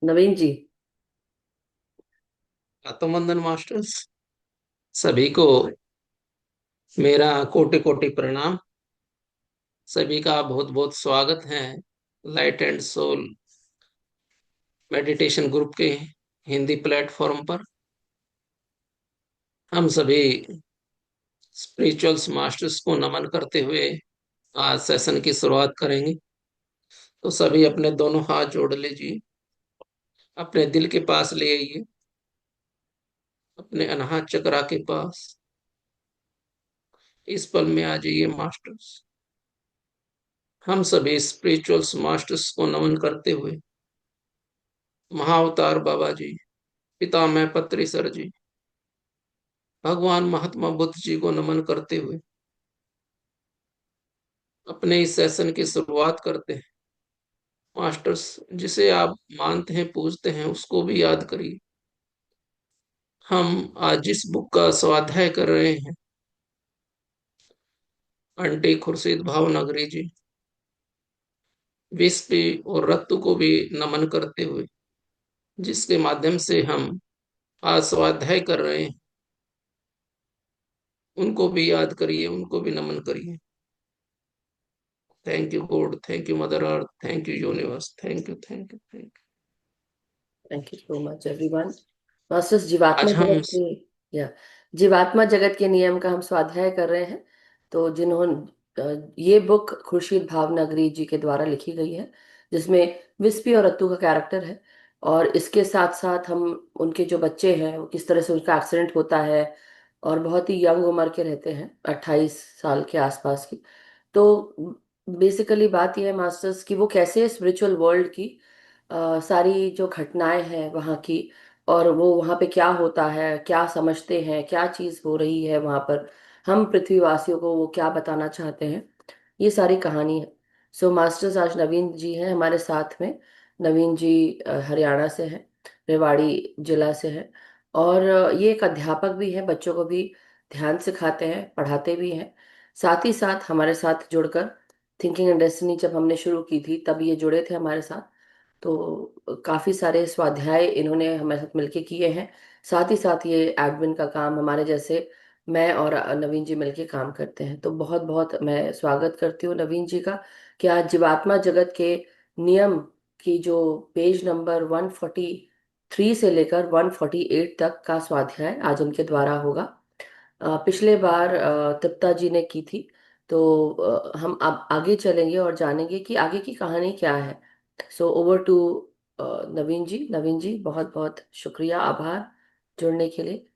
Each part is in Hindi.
नवीन जी। आत्मवंदन मास्टर्स सभी को मेरा कोटि कोटि प्रणाम। सभी का बहुत बहुत स्वागत है light and soul meditation group के हिंदी प्लेटफॉर्म पर। हम सभी स्पिरिचुअल्स मास्टर्स को नमन करते हुए आज सेशन की शुरुआत करेंगे। तो सभी अपने दोनों हाथ जोड़ लीजिए, अपने दिल के पास ले आइए, अपने अनाहत चक्रा के पास। इस पल में आ जाइए मास्टर्स। हम सभी स्पिरिचुअल्स मास्टर्स को नमन करते हुए महाअवतार बाबा जी, पितामह पत्री सर जी, भगवान महात्मा बुद्ध जी को नमन करते हुए अपने इस सेशन की शुरुआत करते हैं। मास्टर्स, जिसे आप मानते हैं पूजते हैं उसको भी याद करिए। हम आज जिस बुक का स्वाध्याय कर रहे हैं, आंटी खुर्शीद भावनगरी जी, विस्पी और रत्तू को भी नमन करते हुए जिसके माध्यम से हम आज स्वाध्याय कर रहे हैं, उनको भी याद करिए, उनको भी नमन करिए। Thank you God, thank you mother earth, thank you universe, thank you, thank you, thank thank you so much everyone. Masters, you. जीवात्मा आज हम जगत के या जीवात्मा जगत के नियम का हम स्वाध्याय कर रहे हैं। तो ये बुक खुर्शीद भावनगरी जी के द्वारा लिखी गई है, जिसमें विस्पी और रत्तू का कैरेक्टर है। और इसके साथ साथ हम उनके जो बच्चे हैं वो किस तरह से उनका एक्सीडेंट होता है, और बहुत ही यंग उम्र के रहते हैं, 28 साल के आसपास की। तो बेसिकली बात यह है मास्टर्स कि वो कैसे स्पिरिचुअल वर्ल्ड की सारी जो घटनाएं हैं वहाँ की, और वो वहाँ पे क्या होता है, क्या समझते हैं, क्या चीज़ हो रही है वहाँ पर, हम पृथ्वीवासियों को वो क्या बताना चाहते हैं, ये सारी कहानी है। सो मास्टर्स, आज नवीन जी हैं हमारे साथ में। नवीन जी हरियाणा से हैं, रेवाड़ी जिला से हैं। और ये एक अध्यापक भी हैं, बच्चों को भी ध्यान सिखाते हैं, पढ़ाते भी हैं। साथ ही साथ हमारे साथ जुड़कर थिंकिंग एंड डेस्टिनी जब हमने शुरू की थी तब ये जुड़े थे हमारे साथ। तो काफ़ी सारे स्वाध्याय इन्होंने हमारे साथ मिलके किए हैं। साथ ही साथ ये एडमिन का काम हमारे जैसे मैं और नवीन जी मिलके काम करते हैं। तो बहुत बहुत मैं स्वागत करती हूँ नवीन जी का कि आज जीवात्मा जगत के नियम की जो पेज नंबर 143 से लेकर 148 तक का स्वाध्याय आज उनके द्वारा होगा। पिछले बार तृप्ता जी ने की थी। तो हम अब आगे चलेंगे और जानेंगे कि आगे की कहानी क्या है। सो ओवर टू नवीन जी। नवीन जी, बहुत बहुत शुक्रिया, आभार जुड़ने के लिए।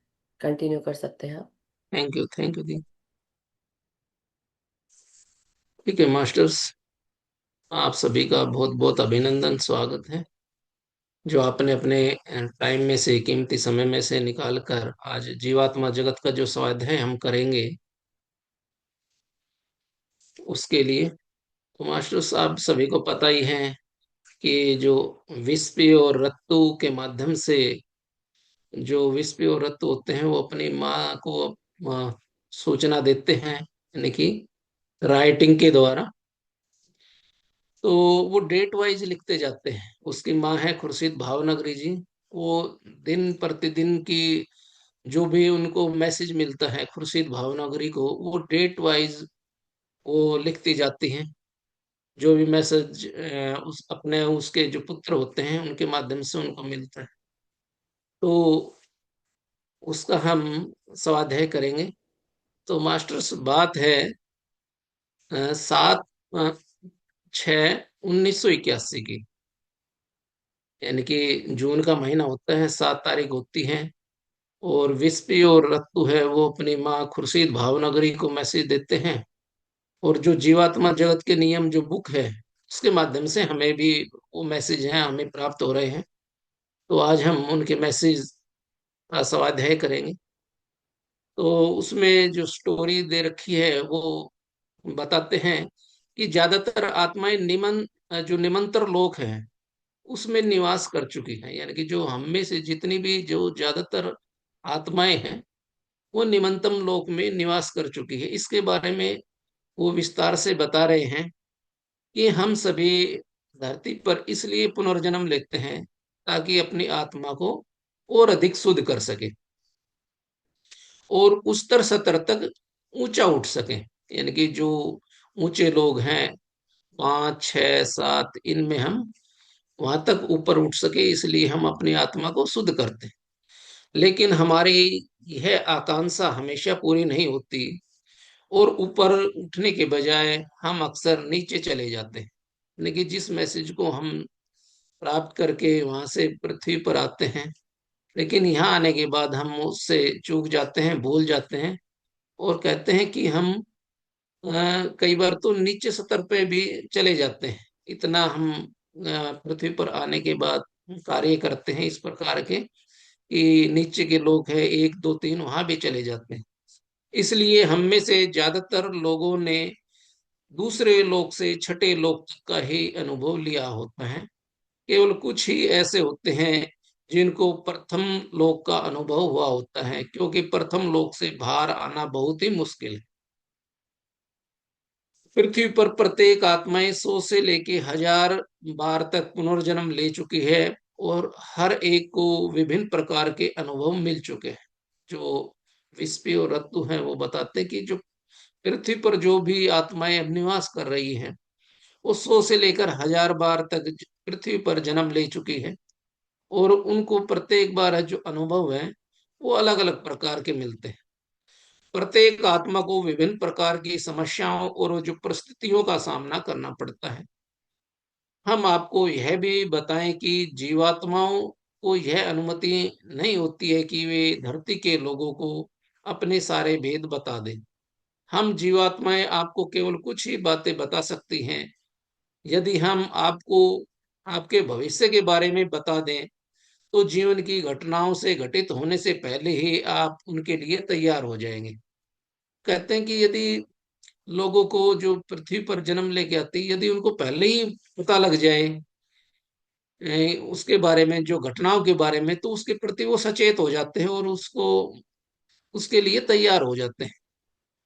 कंटिन्यू कर सकते हैं आप। थैंक यू, थैंक यू दी। ठीक है मास्टर्स, आप सभी का बहुत बहुत अभिनंदन, स्वागत है। जो आपने अपने टाइम में से, कीमती समय में से निकाल कर आज जीवात्मा जगत का जो स्वाध्याय हम करेंगे उसके लिए। तो मास्टर्स, आप सभी को पता ही है कि जो विस्पी और रत्तू के माध्यम से, जो विस्पी और रत्तू होते हैं वो अपनी माँ को सूचना देते हैं, यानी कि राइटिंग के द्वारा। तो वो डेट वाइज लिखते जाते हैं। उसकी माँ है खुर्शीद भावनगरी जी। वो दिन प्रतिदिन की जो भी उनको मैसेज मिलता है खुर्शीद भावनगरी को, वो डेट वाइज वो लिखती जाती हैं। जो भी मैसेज उस अपने उसके जो पुत्र होते हैं उनके माध्यम से उनको मिलता है, तो उसका हम स्वाध्याय करेंगे। तो मास्टर्स, बात है 7/6/1981 की, यानी कि जून का महीना होता है, 7 तारीख होती है। और विस्पी और रत्तू है वो अपनी माँ खुर्शीद भावनगरी को मैसेज देते हैं। और जो जीवात्मा जगत के नियम जो बुक है उसके माध्यम से हमें भी वो मैसेज हैं हमें प्राप्त हो रहे हैं। तो आज हम उनके मैसेज का स्वाध्याय करेंगे। तो उसमें जो स्टोरी दे रखी है वो बताते हैं कि ज्यादातर आत्माएं जो निमंतर लोक हैं उसमें निवास कर चुकी हैं, यानी कि जो हम में से जितनी भी जो ज्यादातर आत्माएं हैं वो निमंतम लोक में निवास कर चुकी है। इसके बारे में वो विस्तार से बता रहे हैं कि हम सभी धरती पर इसलिए पुनर्जन्म लेते हैं ताकि अपनी आत्मा को और अधिक शुद्ध कर सके और उच्चतर स्तर तक ऊंचा उठ सके। यानी कि जो ऊंचे लोग हैं, 5, 6, 7, इनमें हम वहां तक ऊपर उठ सके, इसलिए हम अपनी आत्मा को शुद्ध करते हैं। लेकिन हमारी यह आकांक्षा हमेशा पूरी नहीं होती और ऊपर उठने के बजाय हम अक्सर नीचे चले जाते हैं। यानी कि जिस मैसेज को हम प्राप्त करके वहां से पृथ्वी पर आते हैं, लेकिन यहाँ आने के बाद हम उससे चूक जाते हैं, भूल जाते हैं और कहते हैं कि हम कई बार तो नीचे स्तर पे भी चले जाते हैं। इतना हम पृथ्वी पर आने के बाद कार्य करते हैं इस प्रकार के कि नीचे के लोग हैं 1, 2, 3 वहां भी चले जाते हैं। इसलिए हम में से ज्यादातर लोगों ने दूसरे लोक से छठे लोक तक का ही अनुभव लिया होता है। केवल कुछ ही ऐसे होते हैं जिनको प्रथम लोक का अनुभव हुआ होता है, क्योंकि प्रथम लोक से बाहर आना बहुत ही मुश्किल है। पृथ्वी पर प्रत्येक आत्माएं 100 से लेके 1000 बार तक पुनर्जन्म ले चुकी है और हर एक को विभिन्न प्रकार के अनुभव मिल चुके हैं। जो विस्पी और रत्तु हैं वो बताते हैं कि जो पृथ्वी पर जो भी आत्माएं अब निवास कर रही हैं वो 100 से लेकर 1000 बार तक पृथ्वी पर जन्म ले चुकी है और उनको प्रत्येक बार जो अनुभव है वो अलग अलग प्रकार के मिलते हैं। प्रत्येक आत्मा को विभिन्न प्रकार की समस्याओं और जो परिस्थितियों का सामना करना पड़ता है। हम आपको यह भी बताएं कि जीवात्माओं को यह अनुमति नहीं होती है कि वे धरती के लोगों को अपने सारे भेद बता दें। हम जीवात्माएं आपको केवल कुछ ही बातें बता सकती हैं। यदि हम आपको आपके भविष्य के बारे में बता दें तो जीवन की घटनाओं से घटित होने से पहले ही आप उनके लिए तैयार हो जाएंगे। कहते हैं कि यदि लोगों को जो पृथ्वी पर जन्म लेके आती है, यदि उनको पहले ही पता लग जाए उसके बारे में, जो घटनाओं के बारे में, तो उसके प्रति वो सचेत हो जाते हैं और उसको उसके लिए तैयार हो जाते हैं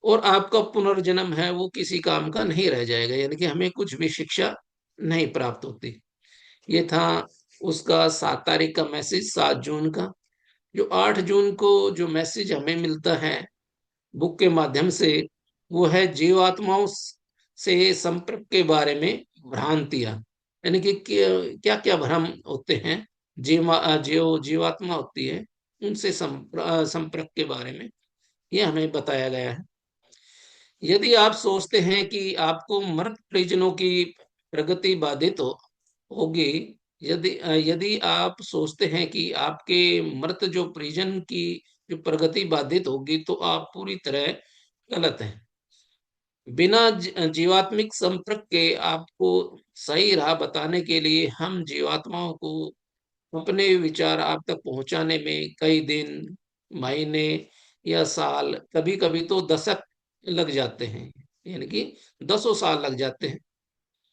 और आपका पुनर्जन्म है वो किसी काम का नहीं रह जाएगा। यानी कि हमें कुछ भी शिक्षा नहीं प्राप्त होती। ये था उसका 7 तारीख का मैसेज, 7 जून का। जो 8 जून को जो मैसेज हमें मिलता है बुक के माध्यम से, वो है जीवात्माओं से संपर्क के बारे में भ्रांतियां। यानी कि क्या क्या भ्रम होते हैं जो जीवात्मा होती है उनसे संपर्क के बारे में ये हमें बताया गया है। यदि आप सोचते हैं कि आपको मृत परिजनों की प्रगति बाधित होगी, यदि आप सोचते हैं कि आपके मृत जो परिजन की जो प्रगति बाधित होगी, तो आप पूरी तरह गलत हैं। बिना जीवात्मिक संपर्क के आपको सही राह बताने के लिए हम जीवात्माओं को अपने विचार आप तक पहुंचाने में कई दिन, महीने या साल, कभी कभी तो दशक लग जाते हैं। यानी कि 10 साल लग जाते हैं।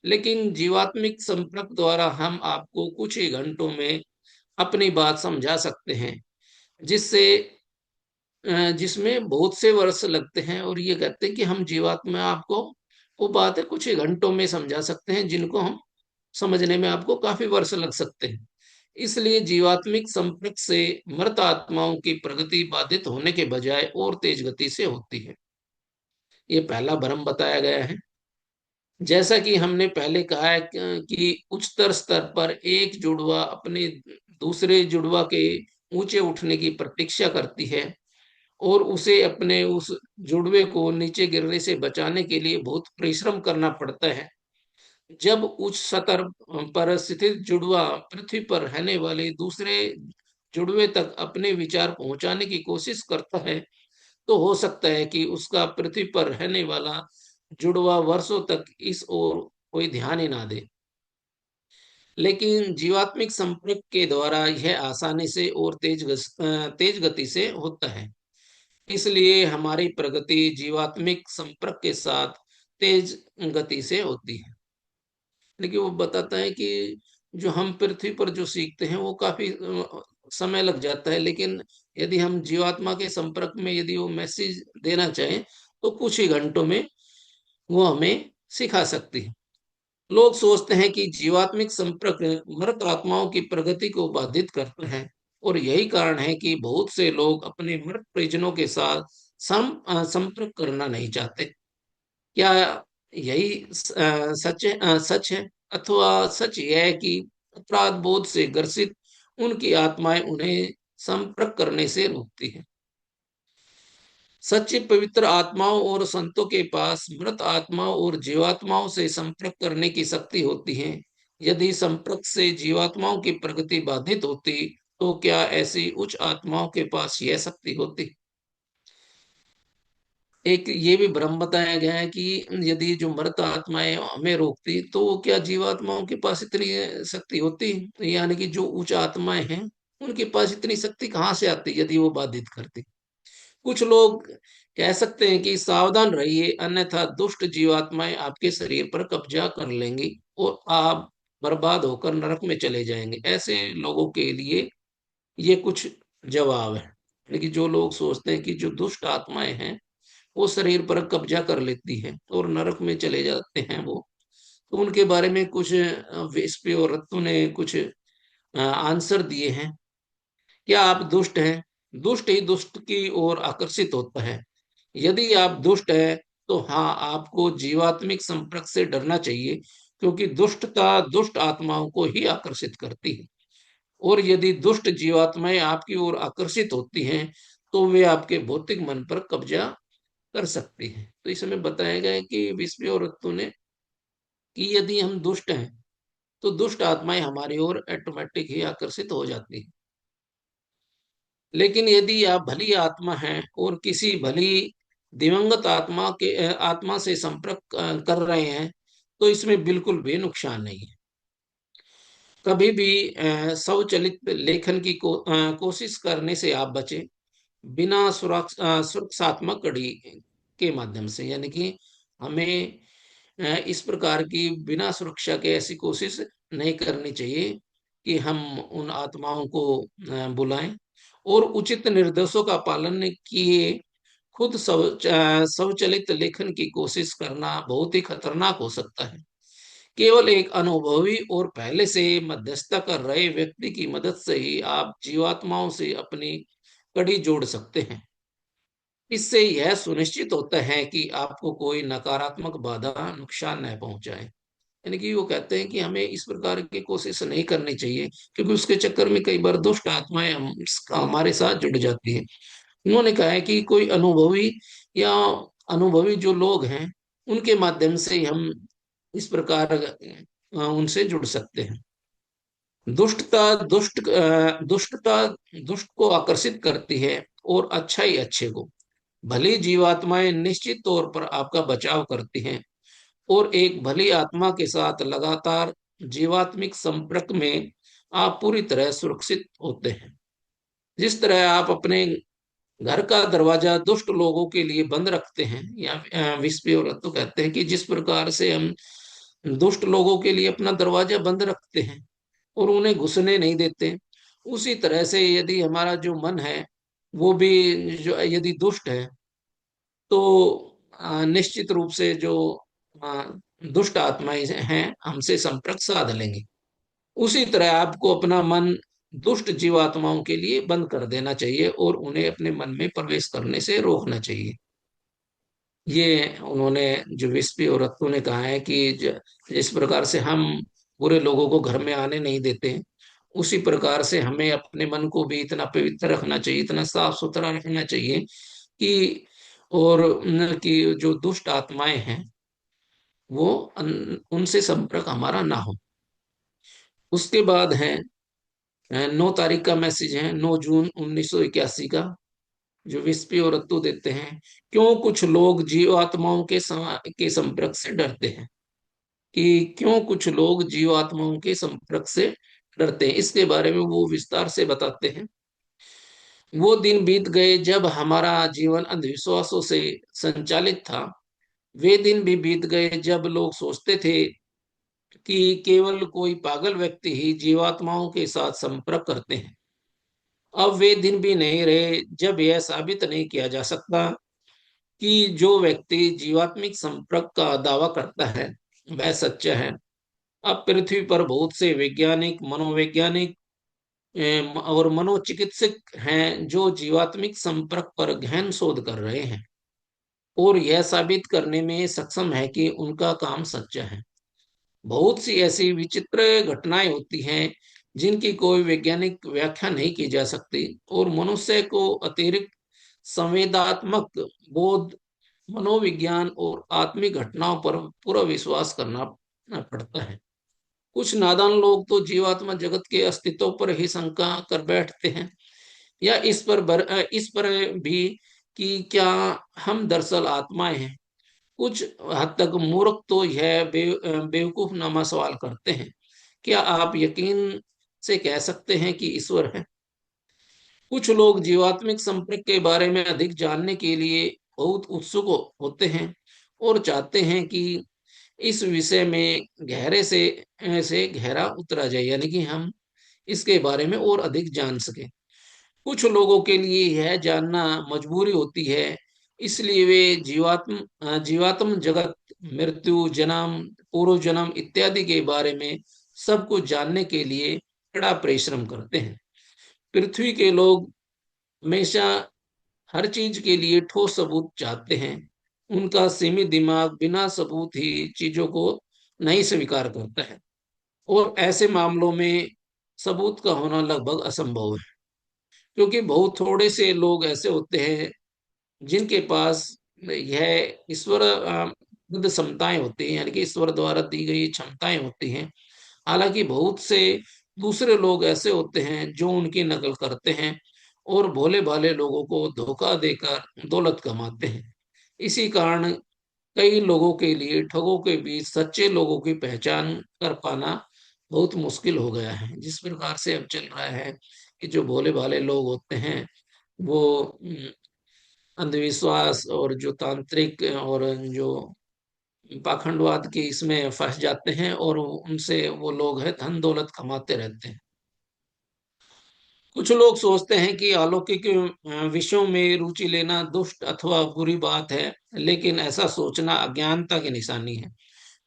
लेकिन जीवात्मिक संपर्क द्वारा हम आपको कुछ ही घंटों में अपनी बात समझा सकते हैं, जिससे जिसमें बहुत से वर्ष लगते हैं। और ये कहते हैं कि हम जीवात्मा आपको वो बातें कुछ ही घंटों में समझा सकते हैं जिनको हम समझने में आपको काफी वर्ष लग सकते हैं। इसलिए जीवात्मिक संपर्क से मृत आत्माओं की प्रगति बाधित होने के बजाय और तेज गति से होती है। ये पहला भ्रम बताया गया है। जैसा कि हमने पहले कहा है कि उच्चतर स्तर पर एक जुड़वा अपने दूसरे जुड़वा के ऊंचे उठने की प्रतीक्षा करती है और उसे अपने उस जुड़वे को नीचे गिरने से बचाने के लिए बहुत परिश्रम करना पड़ता है। जब उच्च स्तर पर स्थित जुड़वा पृथ्वी पर रहने वाले दूसरे जुड़वे तक अपने विचार पहुंचाने की कोशिश करता है, तो हो सकता है कि उसका पृथ्वी पर रहने वाला जुड़वा वर्षों तक इस ओर कोई ध्यान ही ना दे। लेकिन जीवात्मिक संपर्क के द्वारा यह आसानी से और तेज गति से होता है। इसलिए हमारी प्रगति जीवात्मिक संपर्क के साथ तेज गति से होती है। लेकिन वो बताता है कि जो हम पृथ्वी पर जो सीखते हैं वो काफी समय लग जाता है, लेकिन यदि हम जीवात्मा के संपर्क में यदि वो मैसेज देना चाहें तो कुछ ही घंटों में वो हमें सिखा सकती है। लोग सोचते हैं कि जीवात्मिक संपर्क मृत आत्माओं की प्रगति को बाधित करता है, और यही कारण है कि बहुत से लोग अपने मृत परिजनों के साथ संपर्क करना नहीं चाहते। क्या यही सच है, अथवा सच यह है कि अपराध बोध से ग्रसित उनकी आत्माएं उन्हें संपर्क करने से रोकती है? सच्ची पवित्र आत्माओं और संतों के पास मृत आत्माओं और जीवात्माओं से संपर्क करने की शक्ति होती है। यदि संपर्क से जीवात्माओं की प्रगति बाधित होती, तो क्या ऐसी उच्च आत्माओं के पास यह शक्ति होती? एक ये भी भ्रम बताया गया है कि यदि जो मृत आत्माएं हमें रोकती, तो क्या जीवात्माओं के पास इतनी शक्ति होती? यानी कि जो उच्च आत्माएं हैं, उनके पास इतनी शक्ति कहाँ से आती यदि वो बाधित करती? कुछ लोग कह सकते हैं कि सावधान रहिए, अन्यथा दुष्ट जीवात्माएं आपके शरीर पर कब्जा कर लेंगी और आप बर्बाद होकर नरक में चले जाएंगे। ऐसे लोगों के लिए ये कुछ जवाब है। लेकिन जो लोग सोचते हैं कि जो दुष्ट आत्माएं हैं वो शरीर पर कब्जा कर लेती हैं और नरक में चले जाते हैं वो, तो उनके बारे में कुछ वेस्पी और रत्तू ने कुछ आंसर दिए हैं। क्या आप दुष्ट हैं? दुष्ट ही दुष्ट की ओर आकर्षित होता है। यदि आप दुष्ट हैं, तो हाँ, आपको जीवात्मिक संपर्क से डरना चाहिए, क्योंकि दुष्टता दुष्ट आत्माओं को ही आकर्षित करती है। और यदि दुष्ट जीवात्माएं आपकी ओर आकर्षित होती हैं, तो वे आपके भौतिक मन पर कब्जा कर सकती हैं। तो इसमें बताया गया है कि विस्पी और रत्तू ने कि यदि हम दुष्ट हैं, तो दुष्ट आत्माएं हमारी ओर ऑटोमेटिक ही आकर्षित हो जाती हैं। लेकिन यदि आप भली आत्मा हैं और किसी भली दिवंगत आत्मा से संपर्क कर रहे हैं, तो इसमें बिल्कुल भी नुकसान नहीं है। कभी भी स्वचालित लेखन की कोशिश करने से आप बचें, बिना सुरक्षात्मक कड़ी के माध्यम से। यानी कि हमें इस प्रकार की बिना सुरक्षा के ऐसी कोशिश नहीं करनी चाहिए कि हम उन आत्माओं को बुलाएं। और उचित निर्देशों का पालन किए खुद स्वचालित लेखन की कोशिश करना बहुत ही खतरनाक हो सकता है। केवल एक अनुभवी और पहले से मध्यस्थता कर रहे व्यक्ति की मदद से ही आप जीवात्माओं से अपनी कड़ी जोड़ सकते हैं। इससे यह सुनिश्चित होता है कि आपको कोई नकारात्मक बाधा नुकसान न पहुंचाए। यानी कि वो कहते हैं कि हमें इस प्रकार की कोशिश नहीं करनी चाहिए, क्योंकि उसके चक्कर में कई बार दुष्ट आत्माएं हमारे साथ जुड़ जाती है। उन्होंने कहा है कि कोई अनुभवी या अनुभवी जो लोग हैं, उनके माध्यम से ही हम इस प्रकार उनसे जुड़ सकते हैं। दुष्टता दुष्टता दुष्ट को आकर्षित करती है और अच्छाई अच्छे को। भली जीवात्माएं निश्चित तौर पर आपका बचाव करती हैं, और एक भली आत्मा के साथ लगातार जीवात्मिक संपर्क में आप पूरी तरह सुरक्षित होते हैं। जिस तरह आप अपने घर का दरवाजा दुष्ट लोगों के लिए बंद रखते हैं, या विस्पी और तो कहते हैं कि जिस प्रकार से हम दुष्ट लोगों के लिए अपना दरवाजा बंद रखते हैं और उन्हें घुसने नहीं देते, उसी तरह से यदि हमारा जो मन है वो भी जो यदि दुष्ट है, तो निश्चित रूप से जो अ, दुष्ट आत्माएं हैं हमसे संपर्क साध लेंगी। उसी तरह आपको अपना मन दुष्ट जीवात्माओं के लिए बंद कर देना चाहिए और उन्हें अपने मन में प्रवेश करने से रोकना चाहिए। ये उन्होंने जो विस्पी और रत्तू ने कहा है कि जिस प्रकार से हम बुरे लोगों को घर में आने नहीं देते, उसी प्रकार से हमें अपने मन को भी इतना पवित्र रखना चाहिए, इतना साफ सुथरा रखना चाहिए कि और कि जो दुष्ट आत्माएं हैं वो उनसे संपर्क हमारा ना हो। उसके बाद है 9 तारीख का मैसेज है, 9 जून 1981 का, जो विस्पी और रत्तू देते हैं। क्यों कुछ लोग जीवात्माओं के संपर्क से डरते हैं? कि क्यों कुछ लोग जीवात्माओं के संपर्क से डरते हैं, इसके बारे में वो विस्तार से बताते हैं। वो दिन बीत गए जब हमारा जीवन अंधविश्वासों से संचालित था। वे दिन भी बीत गए जब लोग सोचते थे कि केवल कोई पागल व्यक्ति ही जीवात्माओं के साथ संपर्क करते हैं। अब वे दिन भी नहीं रहे जब यह साबित नहीं किया जा सकता कि जो व्यक्ति जीवात्मिक संपर्क का दावा करता है वह सच्चा है। अब पृथ्वी पर बहुत से वैज्ञानिक, मनोवैज्ञानिक और मनोचिकित्सक हैं जो जीवात्मिक संपर्क पर गहन शोध कर रहे हैं और यह साबित करने में सक्षम है कि उनका काम सच्चा है। बहुत सी ऐसी विचित्र घटनाएं होती हैं जिनकी कोई वैज्ञानिक व्याख्या नहीं की जा सकती, और मनुष्य को अतिरिक्त संवेदनात्मक बोध, मनोविज्ञान और आत्मिक घटनाओं पर पूरा विश्वास करना पड़ता है। कुछ नादान लोग तो जीवात्मा जगत के अस्तित्व पर ही शंका कर बैठते हैं, या इस पर भी कि क्या हम दरअसल आत्माएं हैं। कुछ हद तक मूर्ख तो यह बेवकूफ नामा सवाल करते हैं, क्या आप यकीन से कह सकते हैं कि ईश्वर है। कुछ लोग जीवात्मिक संपर्क के बारे में अधिक जानने के लिए बहुत उत्सुक होते हैं और चाहते हैं कि इस विषय में गहरे से गहरा उतरा जाए, यानी कि हम इसके बारे में और अधिक जान सकें। कुछ लोगों के लिए यह जानना मजबूरी होती है, इसलिए वे जीवात्म जगत, मृत्यु, जन्म, पूर्व जन्म इत्यादि के बारे में सब कुछ जानने के लिए कड़ा परिश्रम करते हैं। पृथ्वी के लोग हमेशा हर चीज के लिए ठोस सबूत चाहते हैं। उनका सीमित दिमाग बिना सबूत ही चीजों को नहीं स्वीकार करता है, और ऐसे मामलों में सबूत का होना लगभग असंभव है, क्योंकि बहुत थोड़े से लोग ऐसे होते हैं जिनके पास यह ईश्वर बुद्ध क्षमताएं होती हैं, यानी कि ईश्वर द्वारा दी गई क्षमताएं होती हैं। हालांकि बहुत से दूसरे लोग ऐसे होते हैं जो उनकी नकल करते हैं और भोले भाले लोगों को धोखा देकर दौलत कमाते हैं। इसी कारण कई लोगों के लिए ठगों के बीच सच्चे लोगों की पहचान कर पाना बहुत मुश्किल हो गया है। जिस प्रकार से अब चल रहा है कि जो भोले भाले लोग होते हैं वो अंधविश्वास और जो तांत्रिक और जो पाखंडवाद की इसमें फंस जाते हैं, और उनसे वो लोग हैं धन दौलत कमाते रहते हैं। कुछ लोग सोचते हैं कि अलौकिक विषयों में रुचि लेना दुष्ट अथवा बुरी बात है, लेकिन ऐसा सोचना अज्ञानता की निशानी है।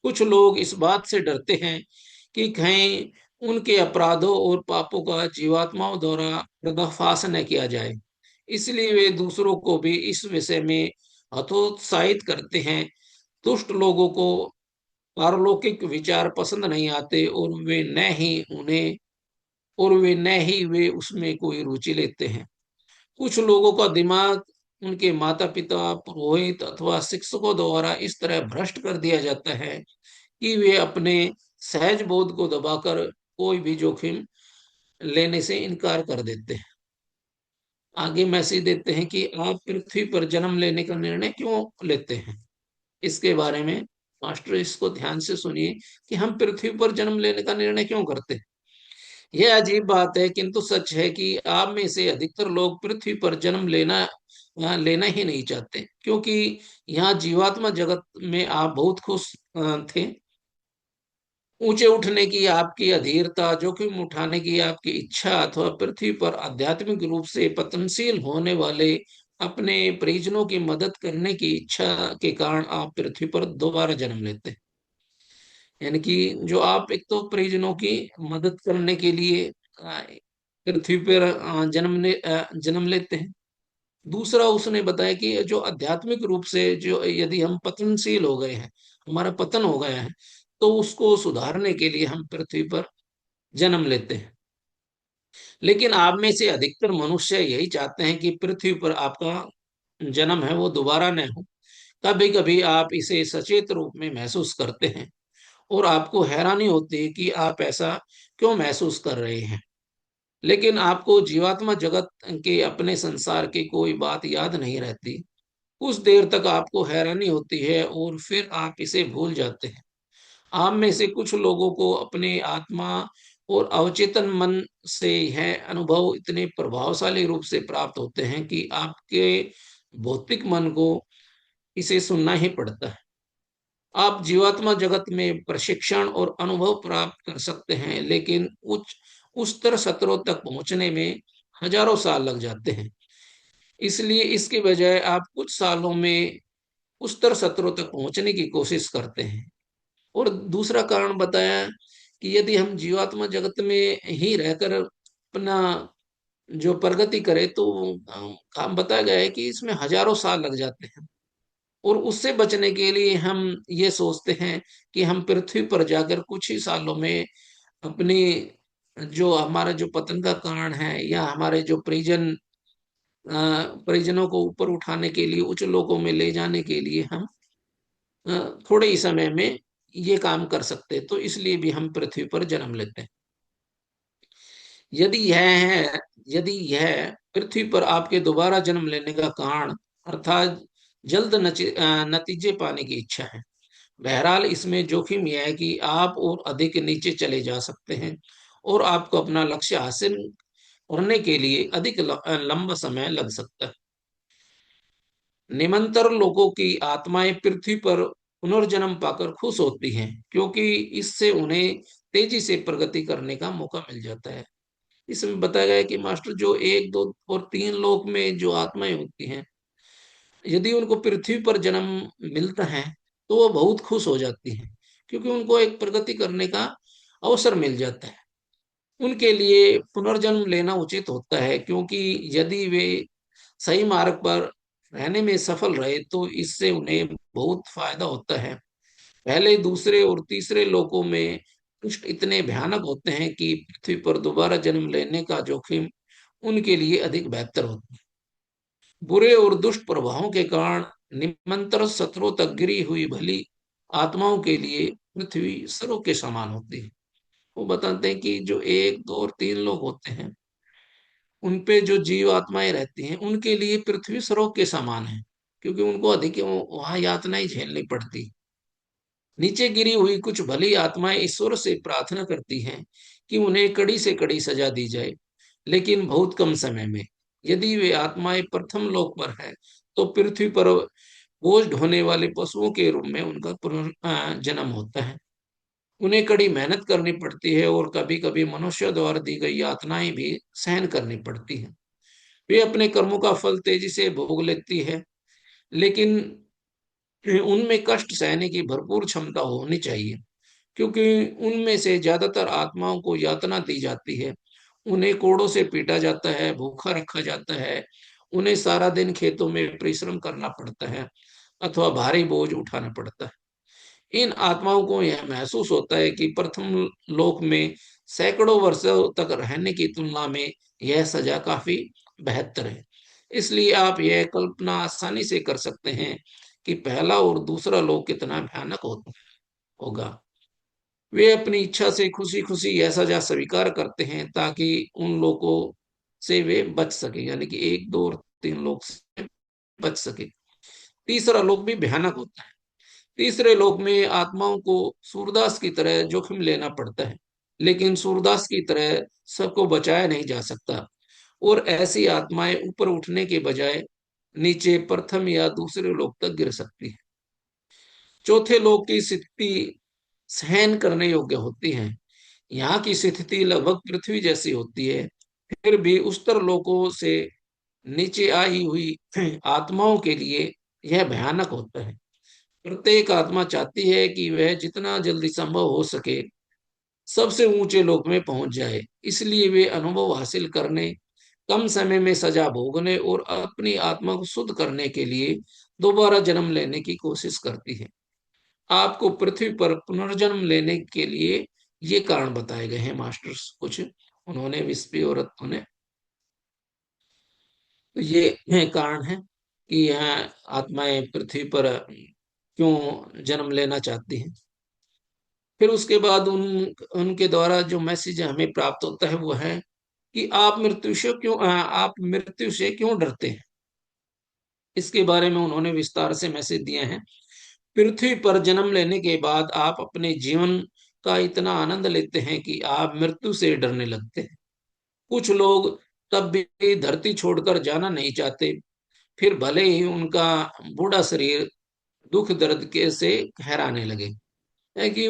कुछ लोग इस बात से डरते हैं कि कहीं उनके अपराधों और पापों का जीवात्माओं द्वारा पर्दाफाश न किया जाए, इसलिए वे दूसरों को भी इस विषय में हतोत्साहित करते हैं। दुष्ट लोगों को पारलौकिक विचार पसंद नहीं आते, और वे उसमें कोई रुचि लेते हैं। कुछ लोगों का दिमाग उनके माता पिता, पुरोहित अथवा शिक्षकों द्वारा इस तरह भ्रष्ट कर दिया जाता है कि वे अपने सहज बोध को दबाकर कोई भी जोखिम लेने से इनकार कर देते हैं। आगे मैसेज देते हैं कि आप पृथ्वी पर जन्म लेने का निर्णय क्यों लेते हैं। इसके बारे में मास्टर इसको ध्यान से सुनिए कि हम पृथ्वी पर जन्म लेने का निर्णय क्यों करते हैं। यह अजीब बात है, किंतु सच है कि आप में से अधिकतर लोग पृथ्वी पर जन्म लेना ही नहीं चाहते, क्योंकि यहाँ जीवात्मा जगत में आप बहुत खुश थे। ऊंचे उठने की आपकी अधीरता, जोखिम उठाने की आपकी इच्छा, अथवा पृथ्वी पर आध्यात्मिक रूप से पतनशील होने वाले अपने परिजनों की मदद करने की इच्छा के कारण आप पृथ्वी पर दोबारा जन्म लेते हैं। यानी कि जो आप एक तो परिजनों की मदद करने के लिए पृथ्वी पर जन्म लेते हैं। दूसरा उसने बताया कि जो आध्यात्मिक रूप से जो यदि हम पतनशील हो गए हैं, हमारा पतन हो गया है, तो उसको सुधारने के लिए हम पृथ्वी पर जन्म लेते हैं। लेकिन आप में से अधिकतर मनुष्य यही चाहते हैं कि पृथ्वी पर आपका जन्म है वो दोबारा न हो। कभी कभी आप इसे सचेत रूप में महसूस करते हैं, और आपको हैरानी होती है कि आप ऐसा क्यों महसूस कर रहे हैं। लेकिन आपको जीवात्मा जगत के अपने संसार की कोई बात याद नहीं रहती। कुछ देर तक आपको हैरानी होती है और फिर आप इसे भूल जाते हैं। आप में से कुछ लोगों को अपने आत्मा और अवचेतन मन से यह अनुभव इतने प्रभावशाली रूप से प्राप्त होते हैं कि आपके भौतिक मन को इसे सुनना ही पड़ता है। आप जीवात्मा जगत में प्रशिक्षण और अनुभव प्राप्त कर सकते हैं, लेकिन उच्चतर सत्रों तक पहुंचने में हजारों साल लग जाते हैं। इसलिए इसके बजाय आप कुछ सालों में उच्चतर सत्रों तक पहुंचने की कोशिश करते हैं। और दूसरा कारण बताया कि यदि हम जीवात्मा जगत में ही रहकर अपना जो प्रगति करें तो काम बताया गया है कि इसमें हजारों साल लग जाते हैं। और उससे बचने के लिए हम ये सोचते हैं कि हम पृथ्वी पर जाकर कुछ ही सालों में अपनी जो हमारा जो पतन का कारण है या हमारे जो परिजनों को ऊपर उठाने के लिए उच्च लोकों में ले जाने के लिए हम थोड़े ही समय में ये काम कर सकते हैं, तो इसलिए भी हम पृथ्वी पर जन्म लेते हैं। यदि यह है यदि यह पृथ्वी पर आपके दोबारा जन्म लेने का कारण अर्थात जल्द नतीजे पाने की इच्छा है, बहरहाल इसमें जोखिम यह है कि आप और अधिक नीचे चले जा सकते हैं और आपको अपना लक्ष्य हासिल करने के लिए अधिक लंबा समय लग सकता है। निमंतर लोगों की आत्माएं पृथ्वी पर पुनर्जन्म पाकर खुश होती हैं, क्योंकि इससे उन्हें तेजी से प्रगति करने का मौका मिल जाता है। इसमें बताया गया है कि मास्टर जो एक दो और तीन लोक में जो आत्माएं होती हैं, यदि उनको पृथ्वी पर जन्म मिलता है तो वो बहुत खुश हो जाती हैं, क्योंकि उनको एक प्रगति करने का अवसर मिल जाता है। उनके लिए पुनर्जन्म लेना उचित होता है, क्योंकि यदि वे सही मार्ग पर रहने में सफल रहे तो इससे उन्हें बहुत फायदा होता है। पहले दूसरे और तीसरे लोकों में दुष्ट इतने भयानक होते हैं कि पृथ्वी पर दोबारा जन्म लेने का जोखिम उनके लिए अधिक बेहतर होता है। बुरे और दुष्ट प्रभावों के कारण निमंत्रण सत्रों तक गिरी हुई भली आत्माओं के लिए पृथ्वी सरों के समान होती है। वो बताते हैं कि जो एक दो और तीन लोग होते हैं, उनपे जो जीव आत्माएं रहती हैं उनके लिए पृथ्वी स्वर्ग के समान है, क्योंकि उनको अधिक वहां यातनाएं झेलनी पड़ती। नीचे गिरी हुई कुछ भली आत्माएं ईश्वर से प्रार्थना करती हैं कि उन्हें कड़ी से कड़ी सजा दी जाए, लेकिन बहुत कम समय में। यदि वे आत्माएं प्रथम लोक पर है तो पृथ्वी पर बोझ ढोने वाले पशुओं के रूप में उनका पुनर्जन्म होता है। उन्हें कड़ी मेहनत करनी पड़ती है और कभी कभी मनुष्य द्वारा दी गई यातनाएं भी सहन करनी पड़ती हैं। वे अपने कर्मों का फल तेजी से भोग लेती है, लेकिन उनमें कष्ट सहने की भरपूर क्षमता होनी चाहिए, क्योंकि उनमें से ज्यादातर आत्माओं को यातना दी जाती है। उन्हें कोड़ों से पीटा जाता है, भूखा रखा जाता है, उन्हें सारा दिन खेतों में परिश्रम करना पड़ता है अथवा भारी बोझ उठाना पड़ता है। इन आत्माओं को यह महसूस होता है कि प्रथम लोक में सैकड़ों वर्षों तक रहने की तुलना में यह सजा काफी बेहतर है। इसलिए आप यह कल्पना आसानी से कर सकते हैं कि पहला और दूसरा लोक कितना भयानक होगा। वे अपनी इच्छा से खुशी खुशी यह सजा स्वीकार करते हैं ताकि उन लोगों से वे बच सके, यानी कि एक दो और तीन लोग से बच सके। तीसरा लोक भी भयानक होता है। तीसरे लोक में आत्माओं को सूरदास की तरह जोखिम लेना पड़ता है, लेकिन सूरदास की तरह सबको बचाया नहीं जा सकता और ऐसी आत्माएं ऊपर उठने के बजाय नीचे प्रथम या दूसरे लोक तक गिर सकती है। चौथे लोक की स्थिति सहन करने योग्य होती है। यहाँ की स्थिति लगभग पृथ्वी जैसी होती है, फिर भी उस्तर लोकों से नीचे आई हुई आत्माओं के लिए यह भयानक होता है। प्रत्येक आत्मा चाहती है कि वह जितना जल्दी संभव हो सके सबसे ऊंचे लोक में पहुंच जाए, इसलिए वे अनुभव हासिल करने, कम समय में सजा भोगने और अपनी आत्मा को शुद्ध करने के लिए दोबारा जन्म लेने की कोशिश करती है। आपको पृथ्वी पर पुनर्जन्म लेने के लिए ये कारण बताए गए हैं मास्टर्स कुछ, उन्होंने विस्पी और रत्तो ने। तो ये कारण है कि यहाँ आत्माएं पृथ्वी पर क्यों जन्म लेना चाहती हैं। फिर उसके बाद उनके द्वारा जो मैसेज हमें प्राप्त होता है वो है कि आप मृत्यु से क्यों डरते हैं। इसके बारे में उन्होंने विस्तार से मैसेज दिए हैं। पृथ्वी पर जन्म लेने के बाद आप अपने जीवन का इतना आनंद लेते हैं कि आप मृत्यु से डरने लगते हैं। कुछ लोग तब भी धरती छोड़कर जाना नहीं चाहते, फिर भले ही उनका बूढ़ा शरीर दुख दर्द के से हैराने लगे। है कि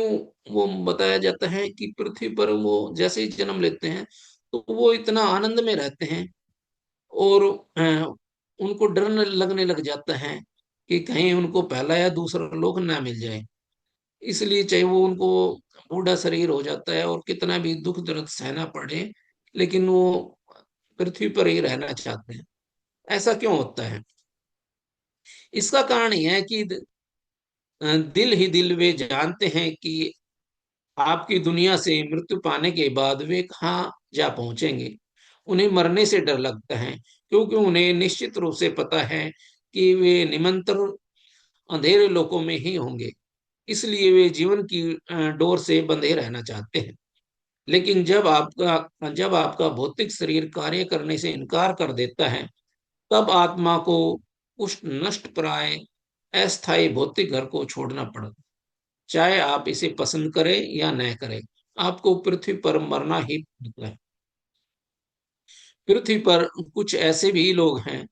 वो बताया जाता है कि पृथ्वी पर वो जैसे ही जन्म लेते हैं तो वो इतना आनंद में रहते हैं और उनको डर लगने लग जाता है कि कहीं उनको पहला या दूसरा लोक ना मिल जाए। इसलिए चाहे वो उनको बूढ़ा शरीर हो जाता है और कितना भी दुख दर्द सहना पड़े, लेकिन वो पृथ्वी पर ही रहना चाहते हैं। ऐसा क्यों होता है? इसका कारण यह है कि दिल ही दिल वे जानते हैं कि आपकी दुनिया से मृत्यु पाने के बाद वे कहाँ जा पहुंचेंगे। उन्हें मरने से डर लगता है, क्योंकि उन्हें निश्चित रूप से पता है कि वे निरंतर अंधेरे लोकों में ही होंगे। इसलिए वे जीवन की डोर से बंधे रहना चाहते हैं। लेकिन जब आपका भौतिक शरीर कार्य करने से इनकार कर देता है, तब आत्मा को उस नष्ट प्राय अस्थायी भौतिक घर को छोड़ना पड़ता, चाहे आप इसे पसंद करें या न करें। आपको पृथ्वी पर मरना ही पड़ता है। पृथ्वी पर कुछ ऐसे भी लोग हैं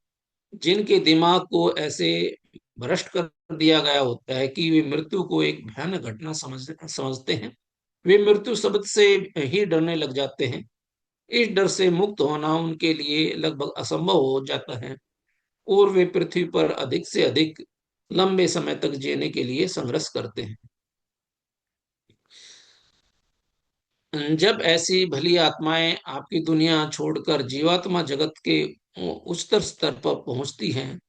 जिनके दिमाग को ऐसे भ्रष्ट कर दिया गया होता है कि वे मृत्यु को एक भयानक घटना समझते हैं। वे मृत्यु शब्द से ही डरने लग जाते हैं। इस डर से मुक्त होना उनके लिए लगभग असंभव हो जाता है, और वे पृथ्वी पर अधिक से अधिक लंबे समय तक जीने के लिए संघर्ष करते हैं। जब ऐसी भली आत्माएं आपकी दुनिया छोड़कर जीवात्मा जगत के उच्चतर स्तर पर पहुंचती हैं,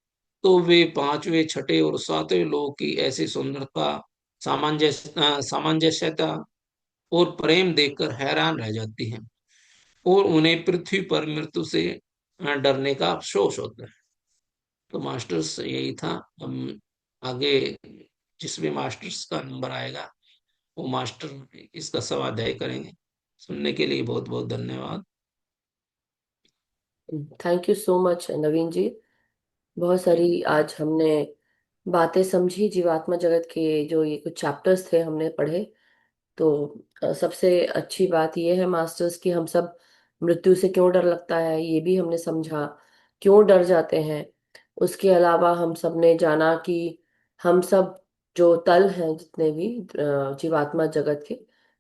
तो वे पांचवें, छठे और सातवें लोक की ऐसी सुंदरता, सामंजस्यता और प्रेम देखकर हैरान रह जाती हैं, और उन्हें पृथ्वी पर मृत्यु से डरने का अफसोस होता है। तो मास्टर्स यही था। हम आगे जिस भी मास्टर्स का नंबर आएगा, वो मास्टर इसका स्वाध्याय करेंगे। सुनने के लिए बहुत बहुत धन्यवाद। Thank you so much Naveen ji. बहुत सारी आज हमने बातें समझी जीवात्मा जगत के, जो ये कुछ चैप्टर्स थे हमने पढ़े। तो सबसे अच्छी बात यह है मास्टर्स कि हम सब मृत्यु से क्यों डर लगता है ये भी हमने समझा, क्यों डर जाते हैं। उसके अलावा हम सब ने जाना कि हम सब जो तल हैं, जितने भी जीवात्मा जगत के,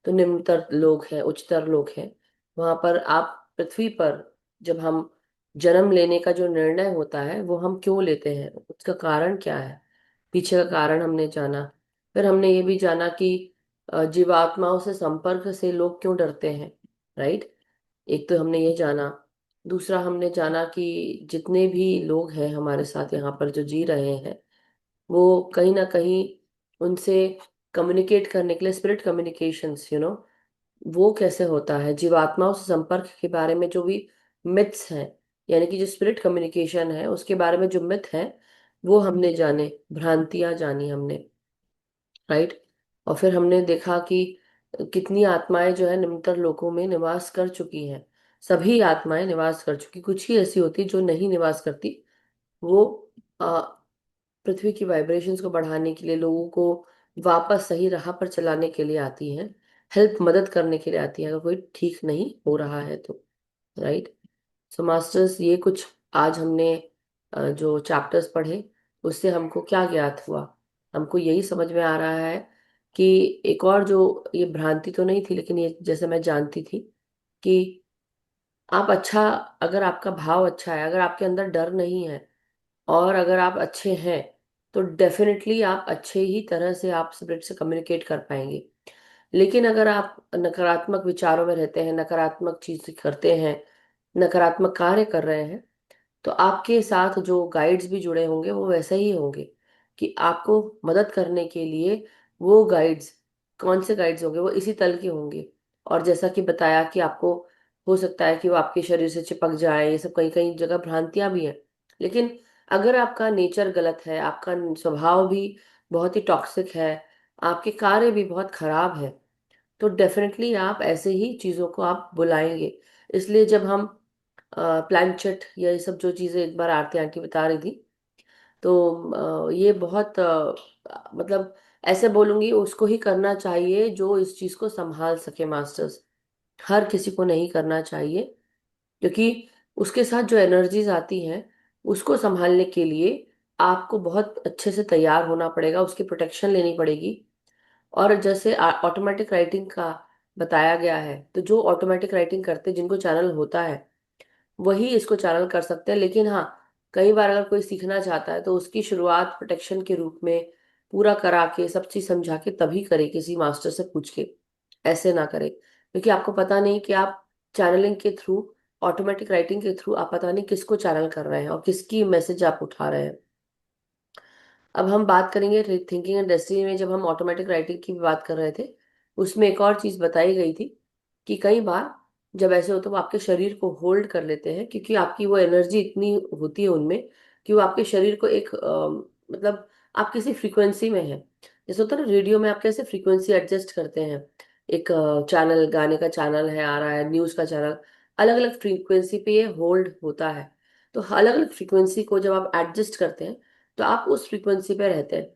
तो निम्नतर लोग हैं, उच्चतर लोग हैं। वहां पर आप पृथ्वी पर जब हम जन्म लेने का जो निर्णय होता है वो हम क्यों लेते हैं, उसका कारण क्या है, पीछे का कारण हमने जाना। फिर हमने ये भी जाना कि जीवात्माओं से संपर्क से लोग क्यों डरते हैं, राइट। एक तो हमने ये जाना। दूसरा हमने जाना कि जितने भी लोग हैं हमारे साथ यहाँ पर जो जी रहे हैं, वो कहीं ना कहीं उनसे कम्युनिकेट करने के लिए स्पिरिट कम्युनिकेशंस, वो कैसे होता है, जीवात्माओं से संपर्क के बारे में जो भी मिथ्स हैं, यानी कि जो स्पिरिट कम्युनिकेशन है उसके बारे में जो मिथ है वो हमने जाने, भ्रांतियां जानी हमने, राइट। और फिर हमने देखा कि कितनी आत्माएं जो है निम्नतर लोकों में निवास कर चुकी हैं। सभी आत्माएं निवास कर चुकी, कुछ ही ऐसी होती जो नहीं निवास करती। वो आ, पृथ्वी की वाइब्रेशंस को बढ़ाने के लिए, लोगों को वापस सही राह पर चलाने के लिए आती हैं, हेल्प, मदद करने के लिए आती हैं अगर कोई ठीक नहीं हो रहा है तो, राइट। सो मास्टर्स, ये कुछ आज हमने जो चैप्टर्स पढ़े उससे हमको क्या ज्ञात हुआ। हमको यही समझ में आ रहा है कि एक और जो ये भ्रांति तो नहीं थी, लेकिन ये जैसे मैं जानती थी कि आप अच्छा, अगर आपका भाव अच्छा है, अगर आपके अंदर डर नहीं है और अगर आप अच्छे हैं, तो डेफिनेटली आप अच्छे ही तरह से आप स्पिरिट से कम्युनिकेट कर पाएंगे। लेकिन अगर आप नकारात्मक विचारों में रहते हैं, नकारात्मक चीज करते हैं, नकारात्मक कार्य कर रहे हैं, तो आपके साथ जो गाइड्स भी जुड़े होंगे वो वैसे ही होंगे कि आपको मदद करने के लिए वो गाइड्स, कौन से गाइड्स होंगे, वो इसी तल के होंगे। और जैसा कि बताया कि आपको हो सकता है कि वो आपके शरीर से चिपक जाए, ये सब कहीं कहीं जगह भ्रांतियां भी हैं। लेकिन अगर आपका नेचर गलत है, आपका स्वभाव भी बहुत ही टॉक्सिक है, आपके कार्य भी बहुत खराब है, तो डेफिनेटली आप ऐसे ही चीज़ों को आप बुलाएंगे। इसलिए जब हम प्लानचेट या ये सब जो चीज़ें एक बार आरती आंटी बता रही थी, तो ये बहुत मतलब ऐसे बोलूंगी, उसको ही करना चाहिए जो इस चीज़ को संभाल सके मास्टर्स। हर किसी को नहीं करना चाहिए, क्योंकि उसके साथ जो एनर्जीज आती हैं उसको संभालने के लिए आपको बहुत अच्छे से तैयार होना पड़ेगा, उसकी प्रोटेक्शन लेनी पड़ेगी। और जैसे ऑटोमेटिक राइटिंग का बताया गया है, तो जो ऑटोमेटिक राइटिंग करते जिनको चैनल होता है वही इसको चैनल कर सकते हैं। लेकिन हाँ, कई बार अगर कोई सीखना चाहता है तो उसकी शुरुआत प्रोटेक्शन के रूप में पूरा करा के सब चीज समझा के तभी करे, किसी मास्टर से पूछ के। ऐसे ना करे, क्योंकि आपको पता नहीं कि आप चैनलिंग के थ्रू, ऑटोमेटिक राइटिंग के थ्रू आप पता नहीं किसको चैनल कर रहे हैं और किसकी मैसेज आप उठा रहे हैं। अब हम बात करेंगे थिंकिंग एंड डेस्टिनी में, जब हम ऑटोमेटिक राइटिंग की भी बात कर रहे थे, उसमें एक और चीज बताई गई थी कि कई बार जब ऐसे होता है वो आपके शरीर को होल्ड कर लेते हैं, क्योंकि आपकी वो एनर्जी इतनी होती है उनमें कि वो आपके शरीर को एक मतलब आप किसी फ्रीक्वेंसी में है। जैसे होता है ना रेडियो में, आप कैसे फ्रीक्वेंसी एडजस्ट करते हैं, एक चैनल, गाने का चैनल है आ रहा है, न्यूज का चैनल, अलग अलग फ्रीक्वेंसी पे ये होल्ड होता है। तो अलग अलग फ्रीक्वेंसी को जब आप एडजस्ट करते हैं तो आप उस फ्रीक्वेंसी पे रहते हैं।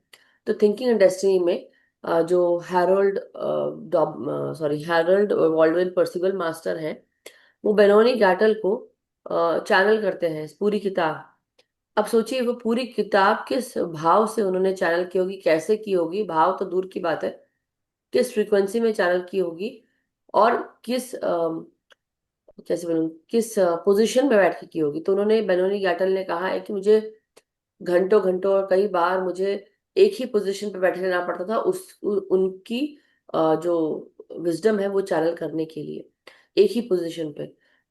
तो थिंकिंग एंड डेस्टिनी में जो हैरोल्ड हैरोल्ड वॉल्डविन पर्सिबल मास्टर हैं, वो बेनोनी गैटल को चैनल करते हैं इस पूरी किताब। अब सोचिए वो पूरी किताब किस भाव से उन्होंने चैनल की होगी, कैसे की होगी, भाव तो दूर की बात है, किस फ्रीक्वेंसी में चैनल की होगी, और किस कैसे बोलूं, किस पोजीशन में बैठ के की होगी। तो उन्होंने, बेनोनी गैटल ने कहा है कि मुझे घंटों घंटों और कई बार मुझे एक ही पोजीशन पे बैठे रहना पड़ता था उनकी जो विजडम है वो चैनल करने के लिए, एक ही पोजीशन पे।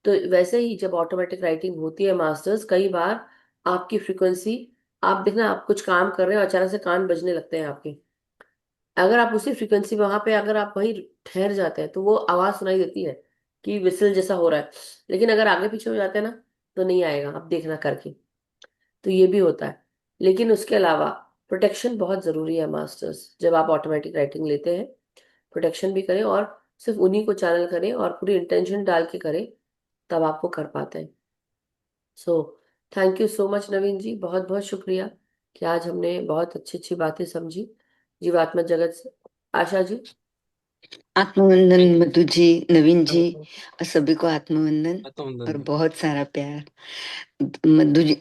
तो वैसे ही जब ऑटोमेटिक राइटिंग होती है मास्टर्स, कई बार आपकी फ्रिक्वेंसी, आप देखना आप कुछ काम कर रहे हैं और अचानक से कान बजने लगते हैं आपके, अगर आप उसी फ्रिक्वेंसी वहां पे, अगर आप वहीं ठहर जाते हैं तो वो आवाज सुनाई देती है कि विसल जैसा हो रहा है। लेकिन अगर आगे पीछे हो जाते हैं ना, तो नहीं आएगा, आप देखना करके। तो ये भी होता है। लेकिन उसके अलावा प्रोटेक्शन बहुत ज़रूरी है मास्टर्स, जब आप ऑटोमेटिक राइटिंग लेते हैं, प्रोटेक्शन भी करें और सिर्फ उन्हीं को चैनल करें और पूरी इंटेंशन डाल के करें, तब आपको कर पाते हैं। So thank you so much Naveen ji, बहुत बहुत शुक्रिया कि आज हमने बहुत अच्छी अच्छी बातें समझी जीवात्मा जगत से। आशा जी। हाँ हाँ, जी। हाँ। आत्मवंदन मधु जी, नवीन जी, और सभी को आत्मवंदन और आत्मवंदन। बहुत सारा प्यार। मधु जी,